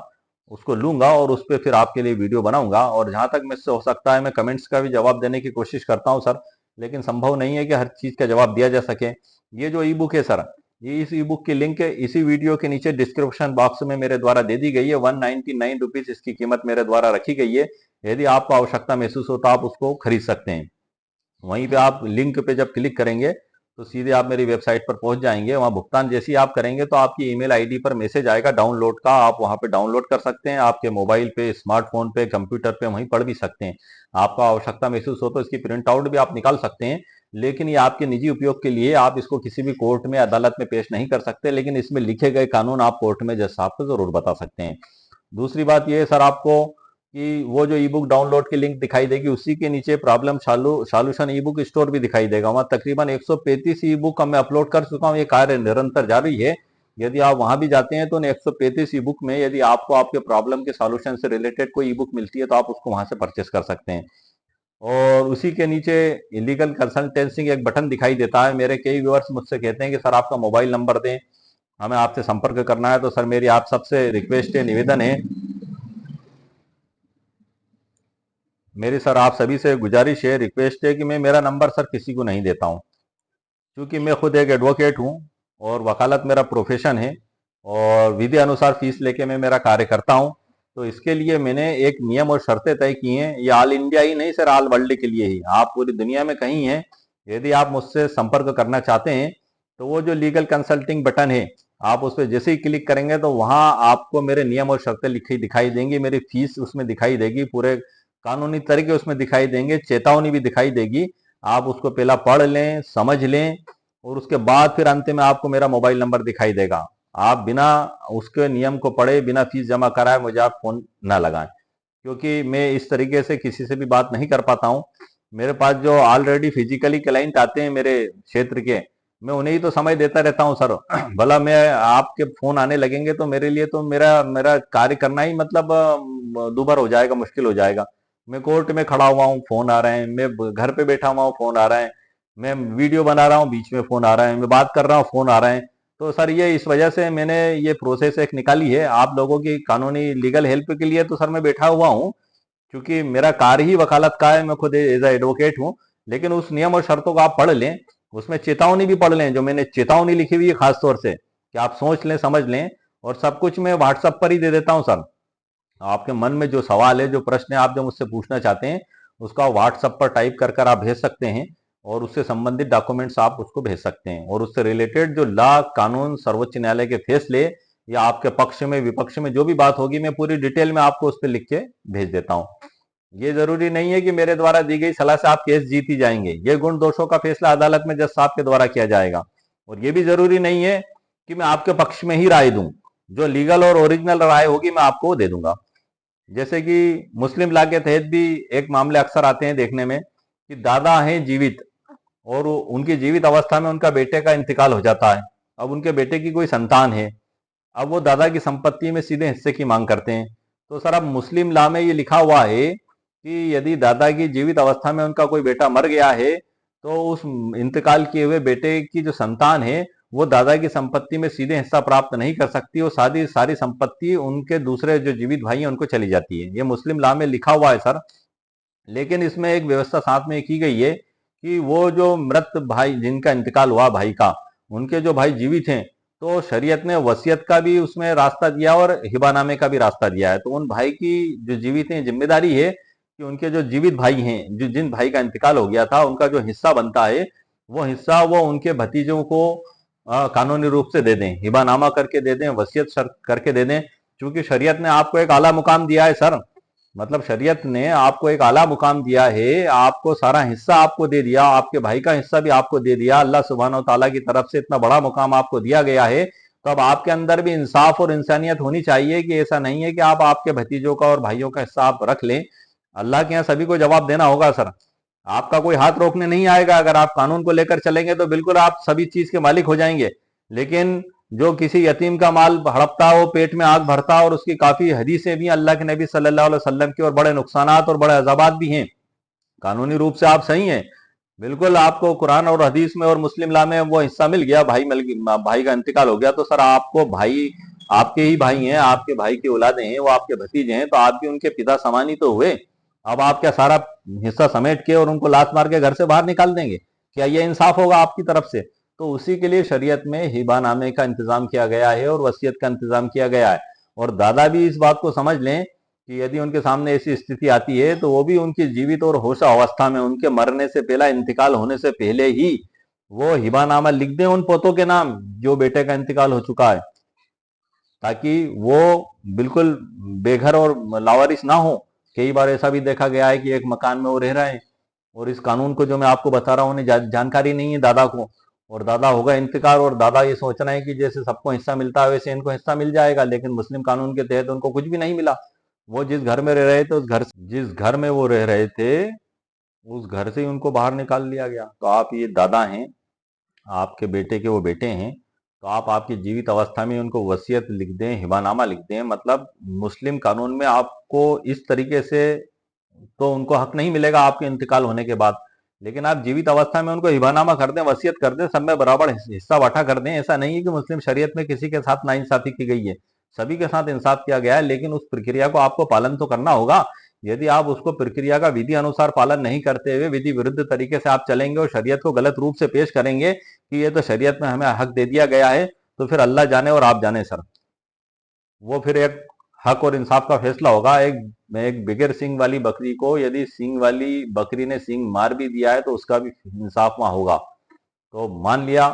उसको लूंगा और उस पर फिर आपके लिए वीडियो बनाऊंगा। और जहां तक मुझसे हो सकता है मैं कमेंट्स का भी जवाब देने की कोशिश करता हूं सर, लेकिन संभव नहीं है कि हर चीज का जवाब दिया जा सके। ये जो ई बुक है सर, ये इस ई बुक की लिंक इसी वीडियो के नीचे डिस्क्रिप्शन बॉक्स में मेरे द्वारा दे दी गई है। 199 रुपीज इसकी कीमत मेरे द्वारा रखी गई है। यदि आपको आवश्यकता महसूस हो तो आप उसको खरीद सकते हैं। वहीं पे आप लिंक पे जब क्लिक करेंगे तो सीधे आप मेरी वेबसाइट पर पहुंच जाएंगे। वहां भुगतान जैसे ही आप करेंगे तो आपकी ईमेल आईडी पर मैसेज आएगा डाउनलोड का। आप वहां पे डाउनलोड कर सकते हैं, आपके मोबाइल पे, स्मार्टफोन पे, कंप्यूटर पे वहीं पढ़ भी सकते हैं। आपको आवश्यकता महसूस हो तो इसकी प्रिंट आउट भी आप निकाल सकते हैं। लेकिन ये आपके निजी उपयोग के लिए, आप इसको किसी भी कोर्ट में, अदालत में पेश नहीं कर सकते। लेकिन इसमें लिखे गए कानून आप कोर्ट में जज साहब को जरूर बता सकते हैं। दूसरी बात यह है सर आपको कि वो जो ई बुक डाउनलोड की लिंक दिखाई देगी उसी के नीचे प्रॉब्लम सॉल्यूशन ई बुक स्टोर भी दिखाई देगा। वहां तकरीबन 135 ई बुक मैं अपलोड कर चुका हूँ। ये कार्य निरंतर जारी है। यदि आप वहां भी जाते हैं तो 135 ई बुक में यदि आपको आपके प्रॉब्लम के सॉल्यूशन से रिलेटेड कोई ई बुक मिलती है तो आप उसको वहां से परचेस कर सकते हैं। और उसी के नीचे इलीगल कंसल्टेंसी एक बटन दिखाई देता है। मेरे कई व्यूअर्स मुझसे कहते हैं कि सर आपका मोबाइल नंबर दें, हमें आपसे संपर्क करना है। तो सर मेरी आप सबसे रिक्वेस्ट है, निवेदन है, मेरी सर आप सभी से गुजारिश है, रिक्वेस्ट है कि मैं मेरा नंबर सर किसी को नहीं देता हूं। क्योंकि मैं खुद एक एडवोकेट हूं और वकालत मेरा प्रोफेशन है, और विधि अनुसार फीस लेके मैं मेरा कार्य करता हूं। तो इसके लिए मैंने एक नियम और शर्तें तय की हैं। ये ऑल इंडिया ही नहीं सर, ऑल वर्ल्ड के लिए ही। आप पूरी दुनिया में कहीं हैं, यदि आप मुझसे संपर्क करना चाहते हैं तो वो जो लीगल कंसल्टिंग बटन है, आप उस पर जैसे ही क्लिक करेंगे तो वहां आपको मेरे नियम और शर्तें लिखी दिखाई देंगी, मेरी फीस उसमें दिखाई देगी, पूरे कानूनी तरीके उसमें दिखाई देंगे, चेतावनी भी दिखाई देगी। आप उसको पहला पढ़ लें, समझ लें, और उसके बाद फिर अंत में आपको मेरा मोबाइल नंबर दिखाई देगा। आप बिना उसके नियम को पढ़े, बिना फीस जमा कराए मुझे आप फोन ना लगाएं, क्योंकि मैं इस तरीके से किसी से भी बात नहीं कर पाता हूँ। मेरे पास जो ऑलरेडी फिजिकली क्लाइंट आते हैं मेरे क्षेत्र के, मैं उन्हें ही तो समय देता रहता हूँ सर। भला मैं आपके फोन आने लगेंगे तो मेरे लिए तो मेरा मेरा कार्य करना ही मतलब दूभर हो जाएगा, मुश्किल हो जाएगा। मैं कोर्ट में खड़ा हुआ हूँ, फोन आ रहे हैं, मैं घर पे बैठा हुआ हूँ, फोन आ रहा है, मैं वीडियो बना रहा हूँ, बीच में फोन आ रहा है, मैं बात कर रहा हूँ, फोन आ रहा है। तो सर ये इस वजह से मैंने ये प्रोसेस एक निकाली है आप लोगों की कानूनी लीगल हेल्प के लिए, तो सर मैं बैठा हुआ हूँ, क्योंकि मेरा कार्य ही वकालत का है, मैं खुद एज एडवोकेट हूँ। लेकिन उस नियम और शर्तों को आप पढ़ लें, उसमें चेतावनी भी पढ़ लें, जो मैंने चेतावनी लिखी हुई है खास तौर से, कि आप सोच लें, समझ लें। और सब कुछ मैं व्हाट्सएप पर ही दे देता हूँ सर। आपके मन में जो सवाल है, जो प्रश्न है, आप जो मुझसे पूछना चाहते हैं, उसका व्हाट्सएप पर टाइप कर कर आप भेज सकते हैं, और उससे संबंधित डॉक्यूमेंट्स आप उसको भेज सकते हैं। और उससे रिलेटेड जो लॉ, कानून, सर्वोच्च न्यायालय के फैसले या आपके पक्ष में विपक्ष में जो भी बात होगी, मैं पूरी डिटेल में आपको उस पर लिख के भेज देता हूँ। ये जरूरी नहीं है कि मेरे द्वारा दी गई सलाह से आप केस जीत ही जाएंगे। ये गुण दोषों का फैसला अदालत में जज साहब के द्वारा किया जाएगा। और ये भी जरूरी नहीं है कि मैं आपके पक्ष में ही राय दूं। जो लीगल और ओरिजिनल राय होगी मैं आपको दे दूंगा। जैसे कि मुस्लिम लॉ के तहत भी एक मामले अक्सर आते हैं देखने में, कि दादा हैं जीवित और उनकी जीवित अवस्था में उनका बेटे का इंतकाल हो जाता है। अब उनके बेटे की कोई संतान है, अब वो दादा की संपत्ति में सीधे हिस्से की मांग करते हैं। तो सर अब मुस्लिम लॉ में ये लिखा हुआ है कि यदि दादा की जीवित अवस्था में उनका कोई बेटा मर गया है, तो उस इंतकाल किए हुए बेटे की जो संतान है, वो दादा की संपत्ति में सीधे हिस्सा प्राप्त नहीं कर सकती, और सारी सारी संपत्ति उनके दूसरे जो जीवित भाई हैं उनको चली जाती है। ये मुस्लिम लॉ में लिखा हुआ है सर। लेकिन इसमें एक व्यवस्था साथ में की गई है कि वो जो मृत भाई, जिनका इंतकाल हुआ भाई का, उनके जो भाई जीवित हैं, तो शरीयत ने वसीयत का भी उसमें रास्ता दिया और हिबानामे का भी रास्ता दिया है। तो उन भाई की जो जीवित हैं, जिम्मेदारी है कि उनके जो जीवित भाई हैं, जो जिन भाई का इंतकाल हो गया था, उनका जो हिस्सा बनता है, वो हिस्सा वो उनके भतीजों को कानूनी रूप से दे दें, हिबानामा करके दे दें, वसीयत करके दे दें। क्योंकि शरीयत ने आपको एक आला मुकाम दिया है सर। मतलब शरीयत ने आपको एक आला मुकाम दिया है, आपको सारा हिस्सा आपको दे दिया, आपके भाई का हिस्सा भी आपको दे दिया। अल्लाह सुब्हानो तआला की तरफ से इतना बड़ा मुकाम आपको दिया गया है, तो अब आपके अंदर भी इंसाफ और इंसानियत होनी चाहिए, कि ऐसा नहीं है कि आप आपके भतीजों का और भाइयों का हिस्सा आप रख लें। अल्लाह के यहाँ सभी को जवाब देना होगा सर। आपका कोई हाथ रोकने नहीं आएगा। अगर आप कानून को लेकर चलेंगे तो बिल्कुल आप सभी चीज के मालिक हो जाएंगे। लेकिन जो किसी यतीम का माल हड़पता हो, पेट में आग भरता, और उसकी काफी हदीसें भी अल्लाह के नबी सल्लल्लाहु अलैहि वसल्लम की, और बड़े नुकसानात और बड़े अजाबात भी हैं। कानूनी रूप से आप सही हैं, बिल्कुल आपको कुरान और हदीस में और मुस्लिम लॉ में वो हिस्सा मिल गया, भाई का इंतकाल हो गया, तो सर आपको भाई, आपके ही भाई हैं, आपके भाई की औलादे हैं, वो आपके भतीजे हैं, तो आप भी उनके पिता समानी तो हुए। अब आप क्या सारा हिस्सा समेट के और उनको लात मार के घर से बाहर निकाल देंगे? क्या ये इंसाफ होगा आपकी तरफ से? तो उसी के लिए शरीयत में हिबानामे का इंतजाम किया गया है और वसीयत का इंतजाम किया गया है। और दादा भी इस बात को समझ लें कि यदि उनके सामने ऐसी स्थिति आती है, तो वो भी उनकी जीवित और होश अवस्था में, उनके मरने से पहला, इंतकाल होने से पहले ही वो हिबानामा लिख दें उन पोतों के नाम जो बेटे का इंतकाल हो चुका है, ताकि वो बिल्कुल बेघर और लावारिस ना हो। कई बार ऐसा भी देखा गया है कि एक मकान में वो रह रहे हैं, और इस कानून को जो मैं आपको बता रहा हूँ उन्हें जानकारी नहीं है दादा को, और दादा होगा इंतकाल, और दादा ये सोच रहे हैं कि जैसे सबको हिस्सा मिलता है वैसे इनको हिस्सा मिल जाएगा। लेकिन मुस्लिम कानून के तहत उनको कुछ भी नहीं मिला। वो जिस घर में रह रहे थे, उस घर, जिस घर में वो रह रहे थे, उस घर से ही उनको बाहर निकाल लिया गया। तो आप ये दादा हैं, आपके बेटे के वो बेटे हैं, तो आप आपकी जीवित अवस्था में उनको वसीयत लिख दें, हिबानामा लिख दें। मतलब मुस्लिम कानून में आपको इस तरीके से तो उनको हक नहीं मिलेगा आपके इंतकाल होने के बाद। लेकिन आप जीवित अवस्था में उनको हिबानामा कर दें, वसीयत कर दें, सब में बराबर हिस्सा बांटा कर दें। ऐसा नहीं है कि मुस्लिम शरीयत में किसी के साथ नाइंसाफी की गई है, सभी के साथ इंसाफ किया गया है। लेकिन उस प्रक्रिया को आपको पालन तो करना होगा। यदि आप उसको प्रक्रिया का विधि अनुसार पालन नहीं करते हुए विधि विरुद्ध तरीके से आप चलेंगे और शरीयत को गलत रूप से पेश करेंगे कि ये तो शरीयत में हमें हक दे दिया गया है, तो फिर अल्लाह जाने और आप जाने सर। वो फिर एक हक और इंसाफ का फैसला होगा। एक बगैर सींग वाली बकरी को यदि सींग वाली बकरी ने सींग मार भी दिया है, तो उसका भी इंसाफ वहां होगा। तो मान लिया,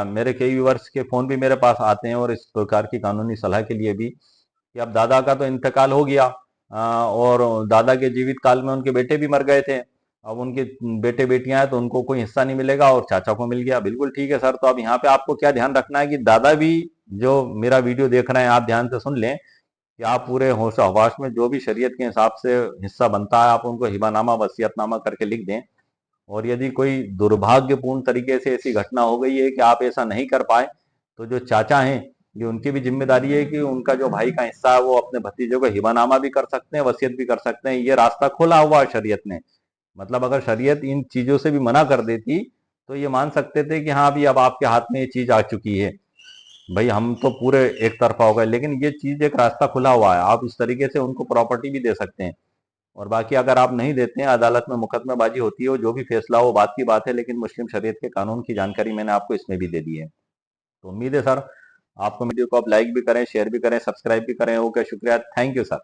मेरे कई व्यूवर्स के फोन भी मेरे पास आते हैं और इस प्रकार की कानूनी सलाह के लिए भी कि अब दादा का तो इंतकाल हो गया, और दादा के जीवित काल में उनके बेटे भी मर गए थे। अब उनके बेटे बेटियां हैं तो उनको कोई हिस्सा नहीं मिलेगा और चाचा को मिल गया। बिल्कुल ठीक है सर। तो अब यहाँ पे आपको क्या ध्यान रखना है कि दादा भी, जो मेरा वीडियो देख रहे हैं, आप ध्यान से सुन लें कि आप पूरे होश हवास में जो भी शरीयत के हिसाब से हिस्सा बनता है आप उनको हिबानामा वसीयतनामा करके लिख दें। और यदि कोई दुर्भाग्यपूर्ण तरीके से ऐसी घटना हो गई है कि आप ऐसा नहीं कर पाए, तो जो चाचा हैं, ये उनकी भी जिम्मेदारी है कि उनका जो भाई का हिस्सा है वो अपने भतीजे को हिबानामा भी कर सकते हैं, वसीयत भी कर सकते हैं। ये रास्ता खोला हुआ है शरीयत ने। मतलब अगर शरीयत इन चीजों से भी मना कर देती तो ये मान सकते थे कि हाँ भी अब आपके हाथ में ये चीज आ चुकी है, भाई हम तो पूरे एक तरफा हो गए। लेकिन ये चीज एक रास्ता खुला हुआ है, आप इस तरीके से उनको प्रॉपर्टी भी दे सकते हैं। और बाकी अगर आप नहीं देते हैं, अदालत में मुकदमेबाजी होती है, वो जो भी फैसला हो बात की बात है, लेकिन मुस्लिम शरीयत के कानून की जानकारी मैंने आपको इसमें भी दे दी है। तो उम्मीद है सर आपको वीडियो को आप लाइक भी करें, शेयर भी करें, सब्सक्राइब भी करें। ओके, शुक्रिया, थैंक यू सर।